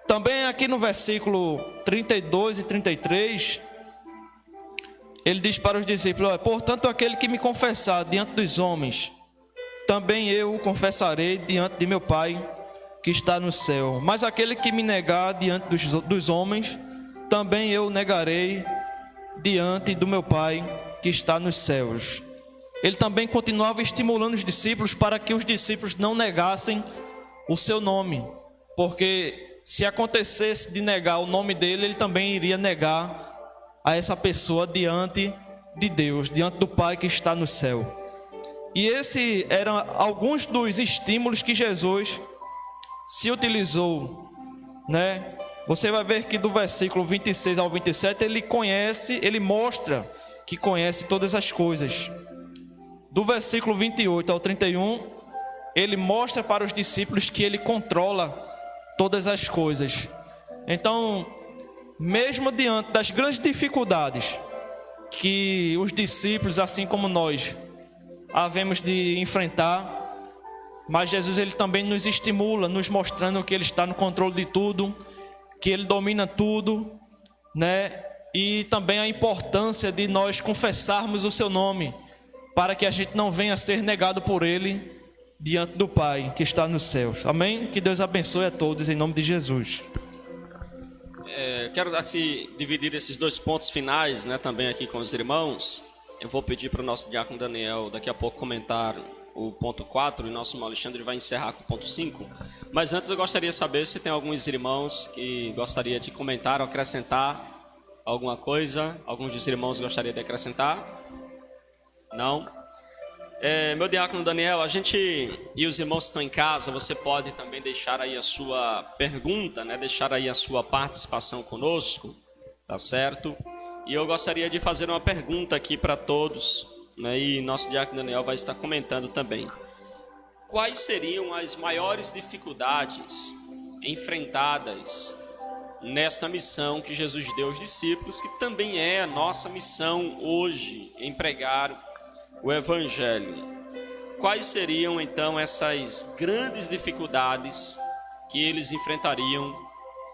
Também aqui no versículo 32 e 33, ele diz para os discípulos: olha, portanto, aquele que me confessar diante dos homens, também eu o confessarei diante de meu Pai que está no céu. Mas aquele que me negar diante dos homens, também eu o negarei diante do meu Pai que está nos céus. Ele também continuava estimulando os discípulos para que os discípulos não negassem o seu nome, porque se acontecesse de negar o nome dele, ele também iria negar a essa pessoa diante de Deus, diante do Pai que está no céu. E esses eram alguns dos estímulos que Jesus se utilizou, né? Você vai ver que do versículo 26 ao 27, ele mostra que conhece todas as coisas. Do versículo 28 ao 31, ele mostra para os discípulos que ele controla todas as coisas. Então, mesmo diante das grandes dificuldades que os discípulos, assim como nós, havemos de enfrentar, mas Jesus, ele também nos estimula, nos mostrando que ele está no controle de tudo, que ele domina tudo, né? E também a importância de nós confessarmos o seu nome, para que a gente não venha a ser negado por ele diante do Pai que está nos céus. Amém? Que Deus abençoe a todos em nome de Jesus. Quero dividir esses dois pontos finais, né, também aqui com os irmãos. Eu vou pedir para o nosso diácono Daniel daqui a pouco comentar o ponto 4 e nosso irmão Alexandre vai encerrar com o ponto 5. Mas antes eu gostaria de saber se tem alguns irmãos que gostaria de comentar ou acrescentar alguma coisa. Alguns dos irmãos gostariam de acrescentar? Não? Meu diácono Daniel, a gente e os irmãos que estão em casa, você pode também deixar aí a sua pergunta, né? Deixar aí a sua participação conosco, tá certo? E eu gostaria de fazer uma pergunta aqui para todos, né? E nosso diácono Daniel vai estar comentando também. Quais seriam as maiores dificuldades enfrentadas nesta missão que Jesus deu aos discípulos, que também é a nossa missão hoje, em pregar o Evangelho? Quais seriam então essas grandes dificuldades que eles enfrentariam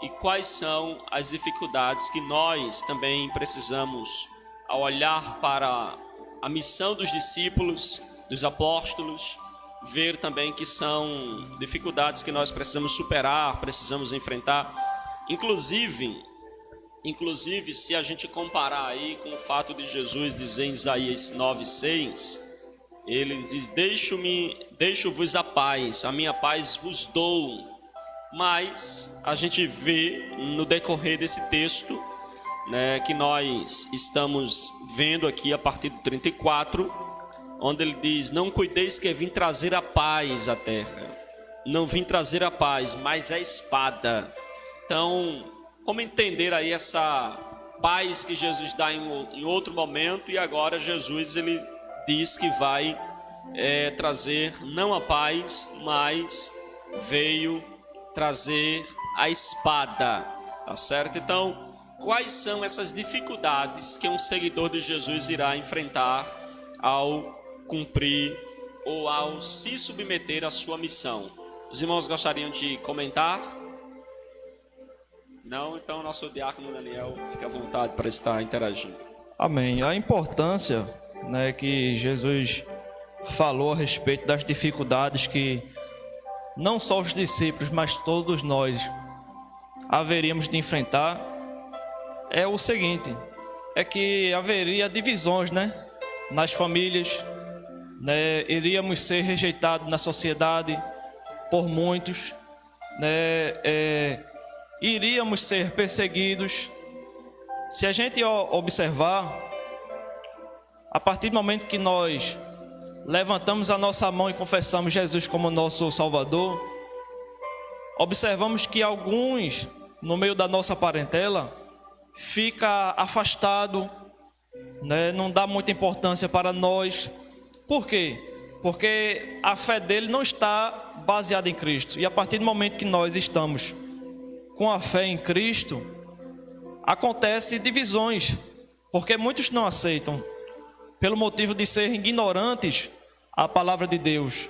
e quais são as dificuldades que nós também precisamos, ao olhar para a missão dos discípulos, dos apóstolos, ver também que são dificuldades que nós precisamos superar, precisamos enfrentar, inclusive se a gente comparar aí com o fato de Jesus dizer em Isaías 9:6, ele diz: deixo-vos a paz, a minha paz vos dou. Mas a gente vê no decorrer desse texto, né, que nós estamos vendo aqui a partir do 34, onde ele diz: não cuideis que vim trazer a paz à terra. Não vim trazer a paz, mas a espada. Então, como entender aí essa paz que Jesus dá em outro momento, e agora Jesus ele diz que vai trazer não a paz, mas veio trazer a espada, tá certo? Então, quais são essas dificuldades que um seguidor de Jesus irá enfrentar ao cumprir ou ao se submeter à sua missão? Os irmãos gostariam de comentar? Não? Então nosso diácono Daniel fica à vontade para estar interagindo. Amém. A importância, né, que Jesus falou a respeito das dificuldades que não só os discípulos, mas todos nós haveríamos de enfrentar é o seguinte, é que haveria divisões, né, nas famílias, né, iríamos ser rejeitados na sociedade por muitos, né, iríamos ser perseguidos. Se a gente observar, a partir do momento que nós levantamos a nossa mão e confessamos Jesus como nosso Salvador, observamos que alguns, no meio da nossa parentela, fica afastado, né? Não dá muita importância para nós. Por quê? Porque a fé dele não está baseada em Cristo. E a partir do momento que nós estamos com a fé em Cristo, acontecem divisões, porque muitos não aceitam, pelo motivo de serem ignorantes à palavra de Deus,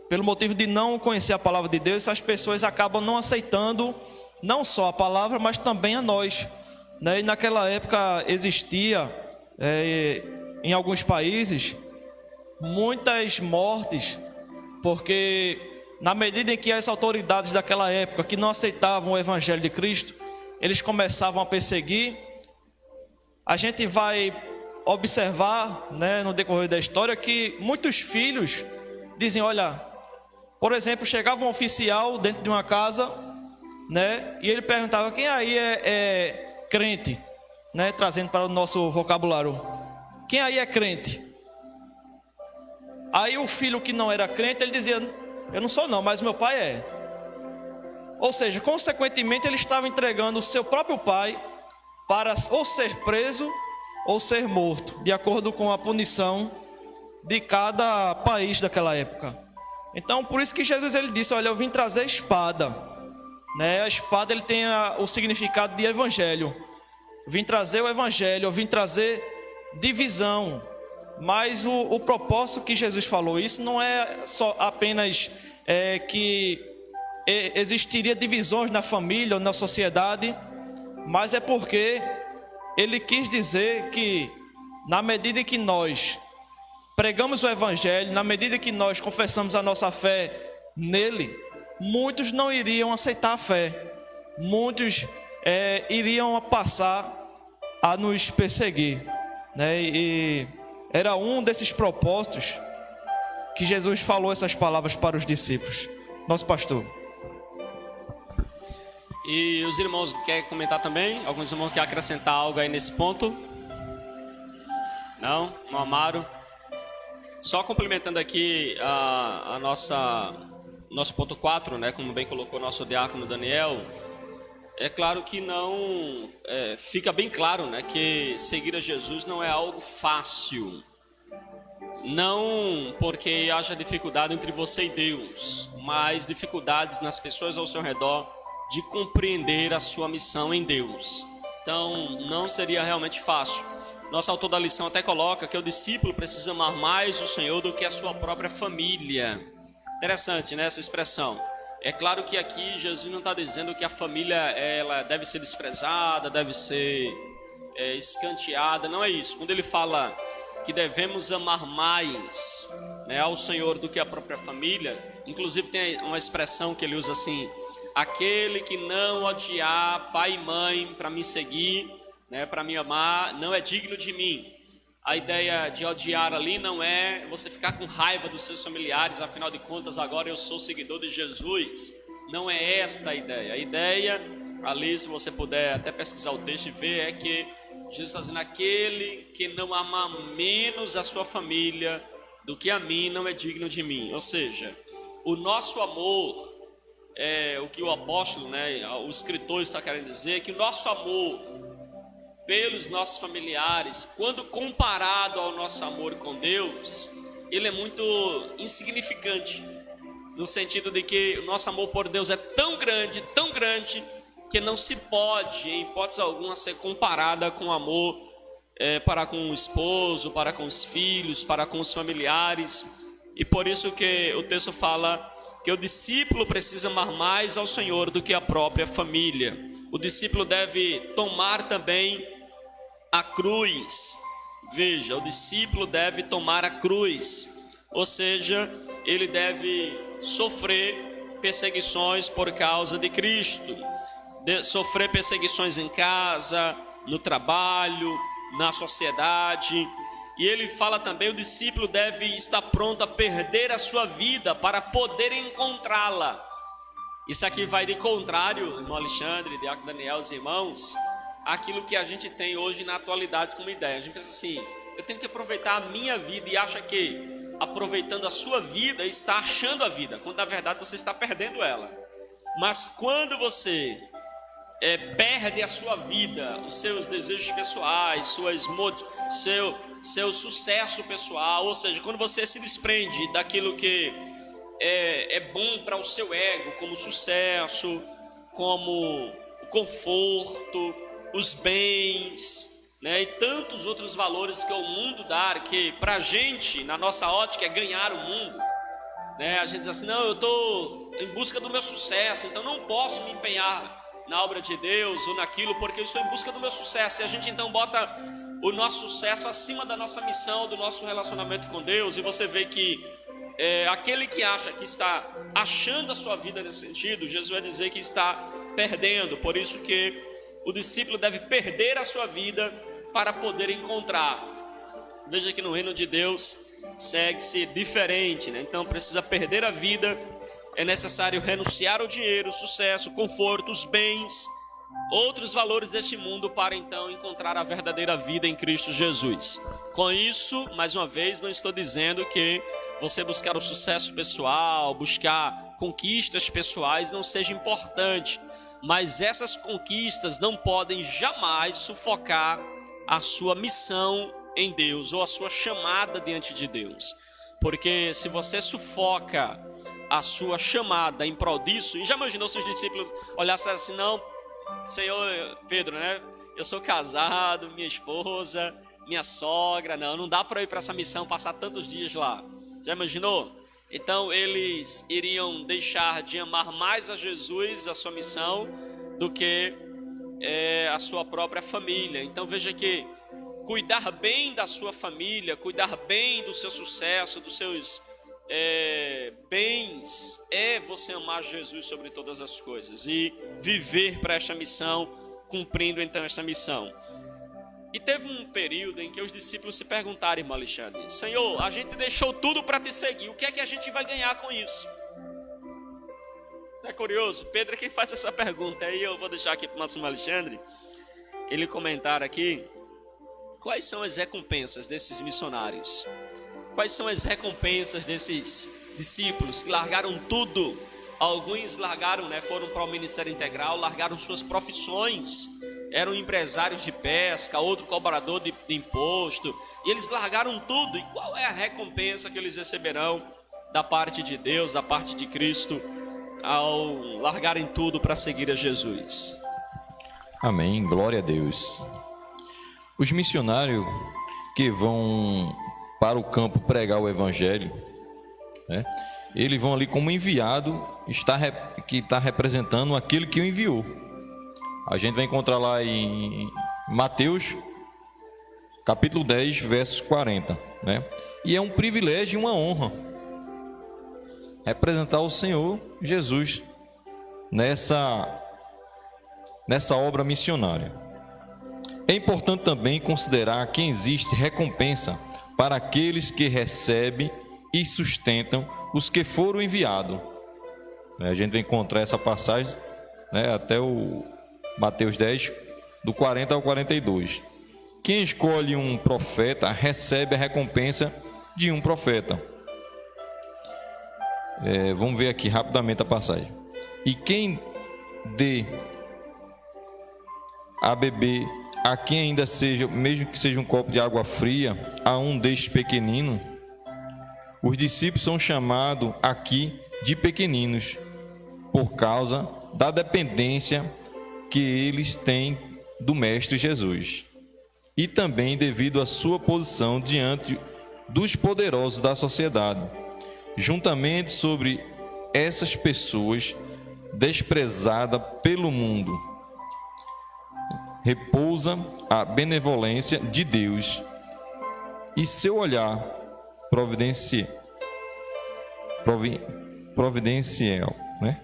pelo motivo de não conhecer a palavra de Deus, essas pessoas acabam não aceitando não só a palavra, mas também a nós, né? E naquela época existia, em alguns países, muitas mortes, porque na medida em que as autoridades daquela época, que não aceitavam o Evangelho de Cristo, eles começavam a perseguir. A gente vai observar, né, no decorrer da história, que muitos filhos dizem, olha, por exemplo, chegava um oficial dentro de uma casa, né, e ele perguntava, quem aí é crente, né, trazendo para o nosso vocabulário, quem aí é crente? Aí o filho que não era crente, ele dizia, eu não sou não, mas meu pai é. Ou seja, consequentemente ele estava entregando o seu próprio pai para ou ser preso ou ser morto, de acordo com a punição de cada país daquela época. Então, por isso que Jesus ele disse, olha, eu vim trazer espada, né? A espada ele tem o significado de evangelho. Eu vim trazer o evangelho, eu vim trazer divisão. Mas o propósito que Jesus falou, isso não é só apenas que existiria divisões na família ou na sociedade, mas é porque ele quis dizer que na medida que nós pregamos o evangelho, na medida que nós confessamos a nossa fé nele, muitos não iriam aceitar a fé, muitos iriam passar a nos perseguir, né? E era um desses propósitos que Jesus falou essas palavras para os discípulos. Nosso pastor. E os irmãos querem comentar também? Alguns irmãos querem acrescentar algo aí nesse ponto? Não? Não amaram? Só complementando aqui nosso ponto 4, né, como bem colocou o nosso diácono Daniel, é claro que não fica bem claro, né, que seguir a Jesus não é algo fácil. Não porque haja dificuldade entre você e Deus, mas dificuldades nas pessoas ao seu redor de compreender a sua missão em Deus. Então, não seria realmente fácil. Nossa autor da lição até coloca que o discípulo precisa amar mais o Senhor do que a sua própria família. Interessante, né, essa expressão. É claro que aqui Jesus não está dizendo que a família ela deve ser desprezada, deve ser escanteada, não é isso. Quando ele fala que devemos amar mais, né, ao Senhor do que a própria família, inclusive tem uma expressão que ele usa assim, aquele que não odiar pai e mãe para me seguir, né, para me amar, não é digno de mim. A ideia de odiar ali não é você ficar com raiva dos seus familiares, afinal de contas agora eu sou seguidor de Jesus. Não é esta a ideia. A ideia ali, se você puder até pesquisar o texto e ver, é que Jesus está dizendo, aquele que não ama menos a sua família do que a mim não é digno de mim. Ou seja, o nosso amor, o que o apóstolo, né, o escritor está querendo dizer, que o nosso amor pelos nossos familiares, quando comparado ao nosso amor com Deus, ele é muito insignificante, no sentido de que o nosso amor por Deus é tão grande, que não se pode, em hipótese alguma, ser comparada com o amor para com o esposo, para com os filhos, para com os familiares. E por isso que o texto fala que o discípulo precisa amar mais ao Senhor do que a própria família. O discípulo deve tomar também a cruz. Veja, o discípulo deve tomar a cruz, ou seja, ele deve sofrer perseguições por causa de Cristo, sofrer perseguições em casa, no trabalho, na sociedade. E ele fala também: o discípulo deve estar pronto a perder a sua vida para poder encontrá-la. Isso aqui vai de contrário, irmão Alexandre, Diácono Daniel, os irmãos, aquilo que a gente tem hoje na atualidade como ideia. A gente pensa assim: eu tenho que aproveitar a minha vida, e acha que aproveitando a sua vida está achando a vida, quando na verdade você está perdendo ela. Mas quando você perde a sua vida, os seus desejos pessoais, seu sucesso pessoal, ou seja, quando você se desprende daquilo que é bom para o seu ego, como sucesso, como o conforto, os bens, né, e tantos outros valores que o mundo dá, que para a gente, na nossa ótica, é ganhar o mundo, né? A gente diz assim: não, eu estou em busca do meu sucesso, então não posso me empenhar na obra de Deus ou naquilo, porque eu estou em busca do meu sucesso. E a gente então bota o nosso sucesso acima da nossa missão, do nosso relacionamento com Deus. E você vê que aquele que acha que está achando a sua vida nesse sentido, Jesus vai dizer que está perdendo. Por isso que o discípulo deve perder a sua vida para poder encontrar. Veja que no reino de Deus segue-se diferente, né? Então precisa perder a vida. É necessário renunciar ao dinheiro, sucesso, conforto, os bens, outros valores deste mundo, para então encontrar a verdadeira vida em Cristo Jesus. Com isso, mais uma vez, não estou dizendo que você buscar o sucesso pessoal, buscar conquistas pessoais não seja importante, mas essas conquistas não podem jamais sufocar a sua missão em Deus ou a sua chamada diante de Deus. Porque se você sufoca a sua chamada em prol disso, e já imaginou se os discípulos olhassem assim: não, Senhor, Pedro, né? Eu sou casado, minha esposa, minha sogra, não dá para ir para essa missão, passar tantos dias lá. Já imaginou? Então eles iriam deixar de amar mais a Jesus, a sua missão, do que a sua própria família. Então veja que cuidar bem da sua família, cuidar bem do seu sucesso, dos seus bens, é você amar Jesus sobre todas as coisas e viver para esta missão, cumprindo então esta missão. E teve um período em que os discípulos se perguntaram, irmão Alexandre: Senhor, a gente deixou tudo para te seguir, o que é que a gente vai ganhar com isso? É curioso, Pedro é quem faz essa pergunta. Aí eu vou deixar aqui para o nosso irmão Alexandre ele comentar aqui quais são as recompensas desses missionários. Quais são as recompensas desses discípulos que largaram tudo? Alguns largaram, foram para o ministério integral, largaram suas profissões, eram empresários de pesca, outro cobrador de imposto, e eles largaram tudo. E qual é a recompensa que eles receberão da parte de Deus, da parte de Cristo, ao largarem tudo para seguir a Jesus? Amém, glória a Deus. Os missionários que vão para o campo pregar o evangelho, eles vão ali como enviado, que está representando aquele que o enviou. A gente vai encontrar lá em Mateus, capítulo 10, versos 40, E é um privilégio e uma honra representar o Senhor Jesus nessa obra missionária. É importante também considerar que existe recompensa para aqueles que recebem e sustentam os que foram enviados. A gente vai encontrar essa passagem até o Mateus 10, do 40 ao 42. Quem escolhe um profeta recebe a recompensa de um profeta. Vamos ver aqui rapidamente a passagem. E quem dê a beber a quem ainda seja, mesmo que seja um copo de água fria, a um destes pequeninos, os discípulos são chamados aqui de pequeninos, por causa da dependência que eles têm do Mestre Jesus, e também devido à sua posição diante dos poderosos da sociedade. Juntamente sobre essas pessoas desprezadas pelo mundo, repousa a benevolência de Deus e seu olhar providencial né?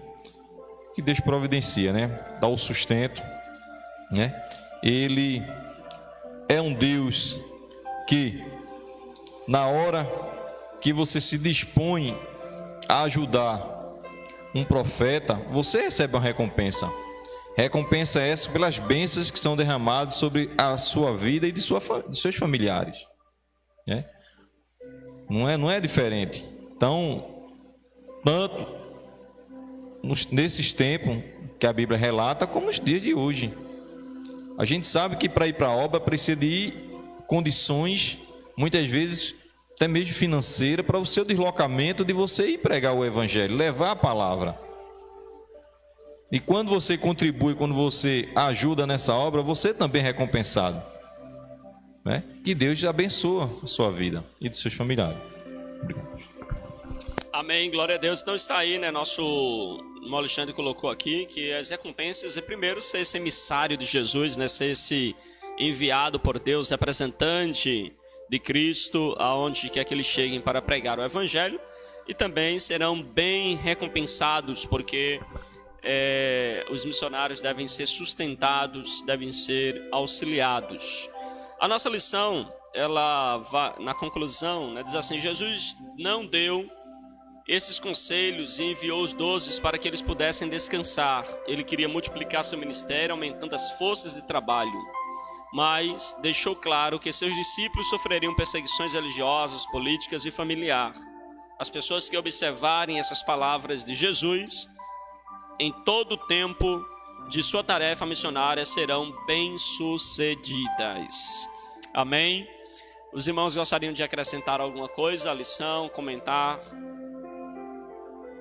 Que Deus providencia, né? Dá o sustento, né? Ele é um Deus que, na hora que você se dispõe a ajudar um profeta, você recebe uma recompensa. Recompensa essa pelas bênçãos que são derramadas sobre a sua vida e de seus familiares, né? Não é diferente. Então, tanto nesses tempos que a Bíblia relata, como nos dias de hoje. A gente sabe que para ir para a obra precisa de condições, muitas vezes até mesmo financeira, para o seu deslocamento de você ir pregar o Evangelho, levar a palavra. E quando você contribui, quando você ajuda nessa obra, você também é recompensado, né? Que Deus abençoe a sua vida e dos seus familiares. Obrigado. Amém, glória a Deus. Então está aí, né, nosso Alexandre colocou aqui, que as recompensas é primeiro ser esse emissário de Jesus, né, ser esse enviado por Deus, representante de Cristo, aonde quer que eles cheguem para pregar o Evangelho, e também serão bem recompensados, porque os missionários devem ser sustentados, devem ser auxiliados. A nossa lição, ela vai, na conclusão, né, diz assim: Jesus não deu esses conselhos e enviou os 12 para que eles pudessem descansar. Ele queria multiplicar seu ministério, aumentando as forças de trabalho, mas deixou claro que seus discípulos sofreriam perseguições religiosas, políticas e familiar. As pessoas que observarem essas palavras de Jesus em todo o tempo de sua tarefa missionária serão bem-sucedidas. Amém? Os irmãos gostariam de acrescentar alguma coisa à lição, comentar?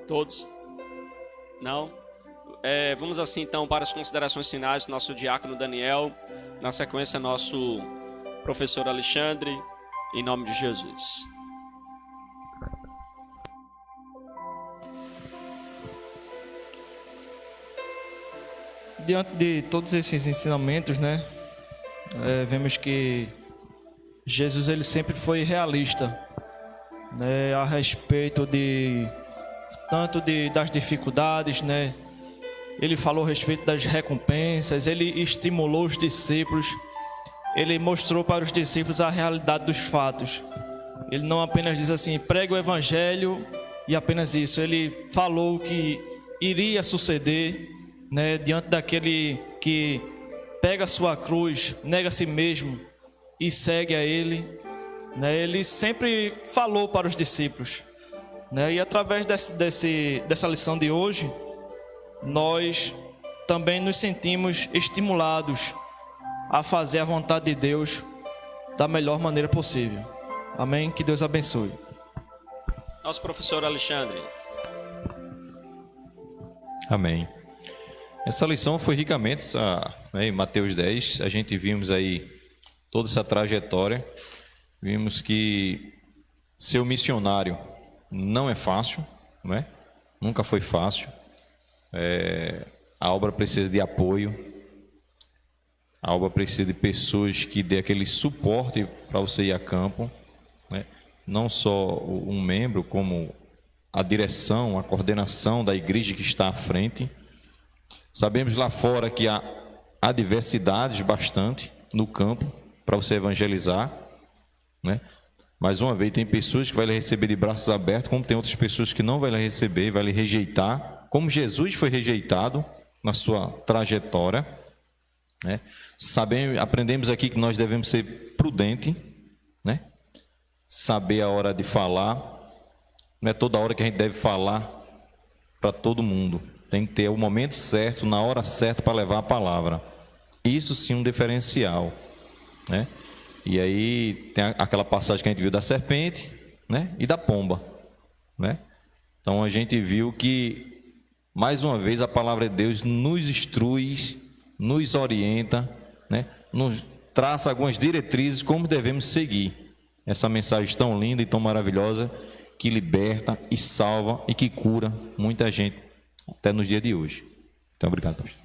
Todos? Não? Vamos assim então para as considerações finais do nosso diácono Daniel, na sequência nosso professor Alexandre, em nome de Jesus. Diante de todos esses ensinamentos, né, vemos que Jesus ele sempre foi realista, né, a respeito das dificuldades, né? Ele falou a respeito das recompensas, ele estimulou os discípulos, ele mostrou para os discípulos a realidade dos fatos. Ele não apenas diz assim, pregue o Evangelho e apenas isso. Ele falou que iria suceder, né, diante daquele que pega a sua cruz, nega a si mesmo e segue a ele, né? Ele sempre falou para os discípulos, né? E através dessa lição de hoje, nós também nos sentimos estimulados a fazer a vontade de Deus da melhor maneira possível. Amém? Que Deus abençoe. Nosso professor Alexandre. Amém. Essa lição foi ricamente, em Mateus 10, a gente vimos aí toda essa trajetória, vimos que ser um missionário não é fácil, não é? Nunca foi fácil. A obra precisa de apoio, a obra precisa de pessoas que dê aquele suporte para você ir a campo, né? Não só um membro, como a direção, a coordenação da igreja que está à frente. Sabemos lá fora que há adversidades bastante no campo para você evangelizar, né? Mais uma vez, tem pessoas que vão lhe receber de braços abertos, como tem outras pessoas que não vão lhe receber, vai lhe rejeitar, como Jesus foi rejeitado na sua trajetória, né? Aprendemos aqui que nós devemos ser prudentes, né? Saber a hora de falar, não é toda hora que a gente deve falar para todo mundo. Tem que ter o momento certo, na hora certa para levar a palavra. Isso sim um diferencial, né? E aí tem aquela passagem que a gente viu da serpente, né? E da pomba, né? Então a gente viu que, mais uma vez, a palavra de Deus nos instrui, nos orienta, né? Nos traça algumas diretrizes como devemos seguir essa mensagem tão linda e tão maravilhosa que liberta e salva e que cura muita gente até nos dias de hoje. Então, obrigado, pastor.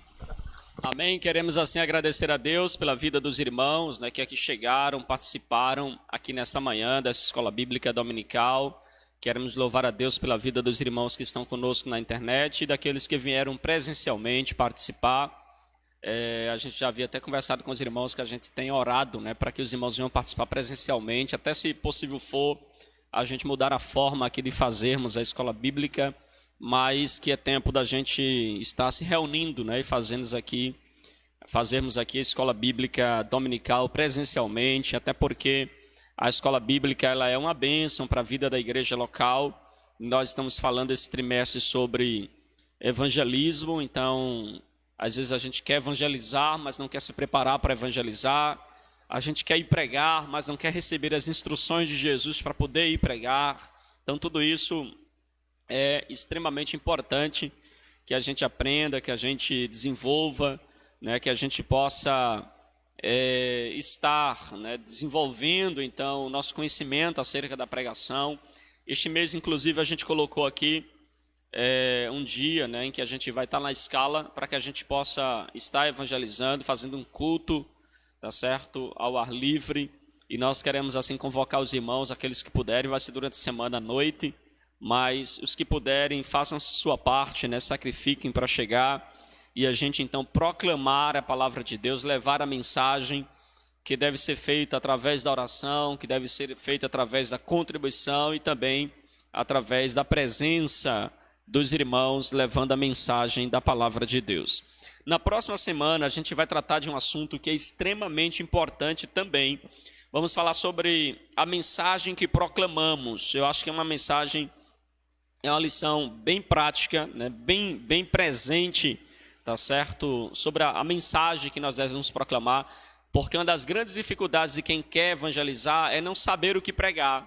Amém. Queremos assim agradecer a Deus pela vida dos irmãos, né, que aqui chegaram, participaram aqui nesta manhã dessa escola bíblica dominical. Queremos louvar a Deus pela vida dos irmãos que estão conosco na internet e daqueles que vieram presencialmente participar. A gente já havia até conversado com os irmãos que a gente tem orado, né, para que os irmãos venham participar presencialmente, até se possível for, a gente mudar a forma aqui de fazermos a escola bíblica, mas que é tempo da gente estar se reunindo, né, e fazermos aqui a escola bíblica dominical presencialmente, até porque a escola bíblica ela é uma bênção para a vida da igreja local. Nós estamos falando esse trimestre sobre evangelismo, então às vezes a gente quer evangelizar, mas não quer se preparar para evangelizar. A gente quer ir pregar, mas não quer receber as instruções de Jesus para poder ir pregar. Então tudo isso é extremamente importante que a gente aprenda, que a gente desenvolva, né, que a gente possa estar, né, desenvolvendo então o nosso conhecimento acerca da pregação. Este mês, inclusive, a gente colocou aqui um dia, né, em que a gente vai estar na escala para que a gente possa estar evangelizando, fazendo um culto, tá certo, ao ar livre. E nós queremos assim convocar os irmãos, aqueles que puderem, vai ser durante a semana à noite, mas os que puderem, façam sua parte, né, sacrifiquem para chegar e a gente então proclamar a palavra de Deus, levar a mensagem que deve ser feita através da oração, que deve ser feita através da contribuição e também através da presença dos irmãos, levando a mensagem da palavra de Deus. Na próxima semana a gente vai tratar de um assunto que é extremamente importante também. Vamos falar sobre a mensagem que proclamamos. Eu acho que é uma mensagem, é uma lição bem prática, né? bem presente, tá certo? Sobre a mensagem que nós devemos proclamar, porque uma das grandes dificuldades de quem quer evangelizar é não saber o que pregar.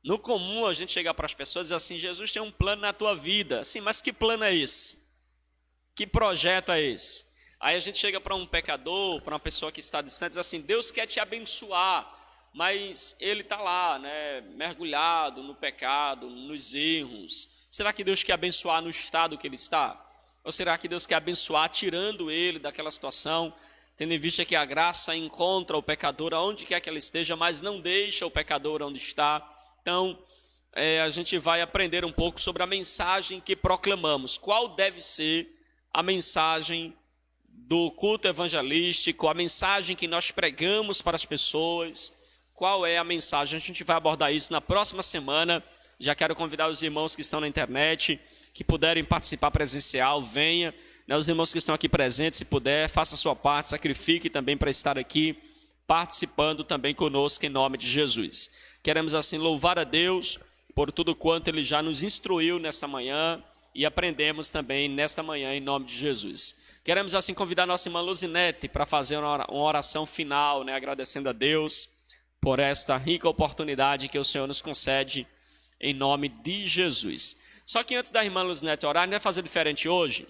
No comum a gente chega para as pessoas e diz assim: Jesus tem um plano na tua vida. Sim, mas que plano é esse? Que projeto é esse? Aí a gente chega para um pecador, para uma pessoa que está distante, e diz assim: Deus quer te abençoar, mas ele está lá, né, mergulhado no pecado, nos erros. Será que Deus quer abençoar no estado que ele está? Ou será que Deus quer abençoar tirando ele daquela situação, tendo em vista que a graça encontra o pecador aonde quer que ele esteja, mas não deixa o pecador onde está? Então, a gente vai aprender um pouco sobre a mensagem que proclamamos. Qual deve ser a mensagem do culto evangelístico, a mensagem que nós pregamos para as pessoas? Qual é a mensagem? A gente vai abordar isso na próxima semana. Já quero convidar os irmãos que estão na internet, que puderem participar presencial, venha. Né, os irmãos que estão aqui presentes, se puder, faça a sua parte, sacrifique também para estar aqui, participando também conosco em nome de Jesus. Queremos assim louvar a Deus por tudo quanto Ele já nos instruiu nesta manhã e aprendemos também nesta manhã em nome de Jesus. Queremos assim convidar a nossa irmã Luzinete para fazer uma oração final, né, agradecendo a Deus por esta rica oportunidade que o Senhor nos concede em nome de Jesus. Só que antes da irmã Luzinete orar, não vai fazer diferente hoje.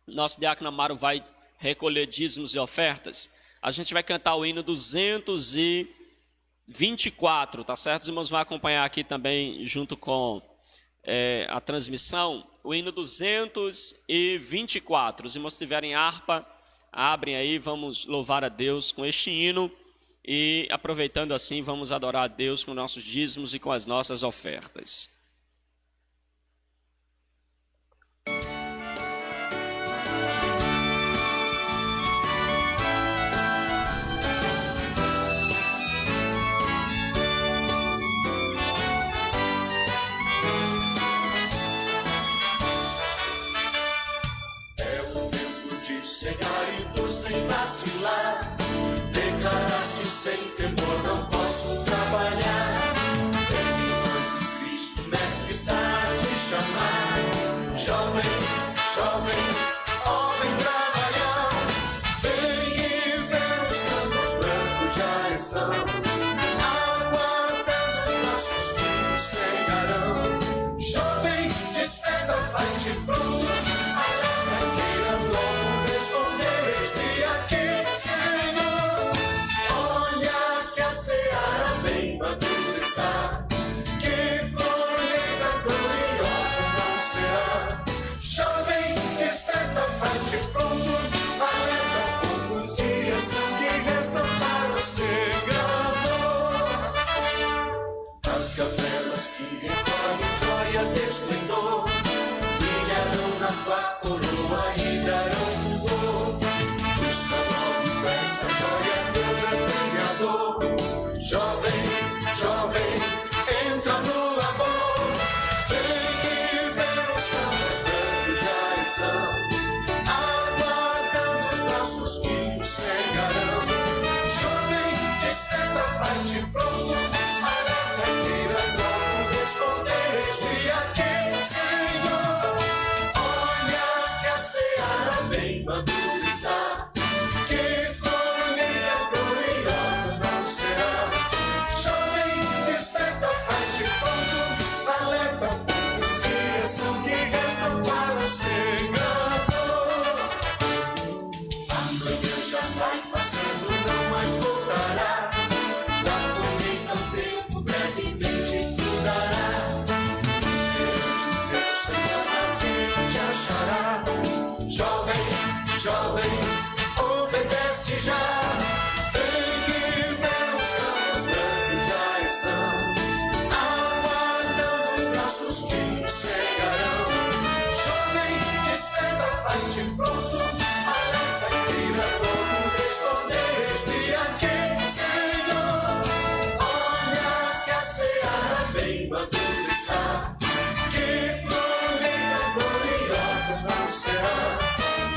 Nosso diácono Amaro vai recolher dízimos e ofertas. A gente vai cantar o hino 224, tá certo? Os irmãos vão acompanhar aqui também, junto com a transmissão, o hino 224. Os irmãos que tiverem harpa, abrem aí, vamos louvar a Deus com este hino. E aproveitando assim, vamos adorar a Deus com nossos dízimos e com as nossas ofertas. É o tempo de chegar e tu sem vacilar. Declaraste sem temor, não posso trabalhar. Vem, enquanto Cristo Mestre está a te chamar. Jovem, jovem, ó, vem trabalhar. Vem e vê os campos brancos já estão, aguardando os nossos filhos chegarão. Jovem, desperta, faz-te pronto. Alerta, queiras logo responder. Eis-me aqui, Senhor. Seara bem madura está, que colheita gloriosa não será. Jovem, desperta, faz-te pronto, alerta, poucos dias são que restam para o Senhor. As cavernas que recolhes joias de esplendor brilharão na tua coroa e darão fulgor. Busca logo essas joias, Deus é premiador. Jovem, jovem, entra no labor. Vem e vê, os campos brancos já estão aguardando os braços que o cegarão. Jovem, desperta, faz-te pronto, alerta que irás logo responder. Eis-me aqui, Senhor. Olha que a seara bem madura está, que colheita gloriosa não será. Jovem, desperta, faz-te pronto, alerta, poucos dias são que restam para o Senhor. A noite já vai passando, não mais voltará. Da colheita o tempo brevemente findará. Perante o teu Senhor vazio te achará. Jovem, jovem, obedece já. Vem e vê, os campos brancos já estão aguardando os braços que o cegarão. Jovem, desperta, faz-te pronto, alerta que irás logo responder. Eis-me aqui, Senhor. Olha que a seara bem madura está, que colheita gloriosa não será.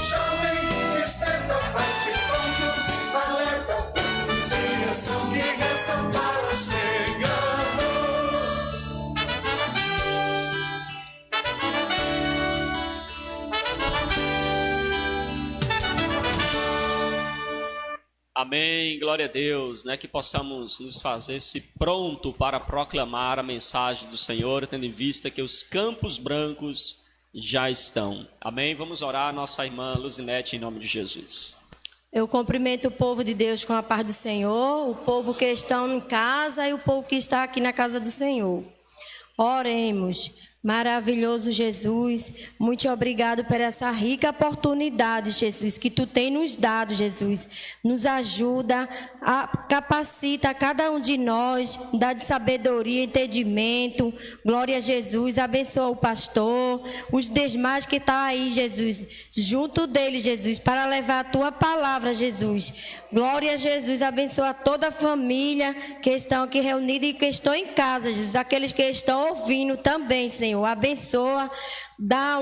Jovem, desperta, faz-te pronto, alerta, poucos dias são que restam para o Senhor. Amém, glória a Deus, né? Que possamos nos fazer-se pronto para proclamar a mensagem do Senhor, tendo em vista que os campos brancos já estão. Amém? Vamos orar, nossa irmã Luzinete, em nome de Jesus. Eu cumprimento o povo de Deus com a paz do Senhor, o povo que está em casa e o povo que está aqui na casa do Senhor. Oremos. Maravilhoso Jesus, muito obrigado por essa rica oportunidade, Jesus, que Tu tem nos dado, Jesus. Nos ajuda, capacita a cada um de nós, dá de sabedoria, entendimento. Glória a Jesus, abençoa o pastor, os demais que estão aí, Jesus, junto dele, Jesus, para levar a Tua palavra, Jesus. Glória a Jesus, abençoa toda a família que estão aqui reunida e que estão em casa, Jesus, aqueles que estão ouvindo também, Senhor. Abençoa, dá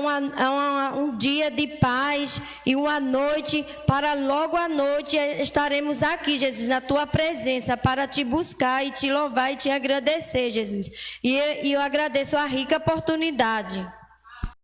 um dia de paz e uma noite, para logo à noite estaremos aqui, Jesus, na Tua presença, para Te buscar e Te louvar e Te agradecer, Jesus. E eu agradeço a rica oportunidade.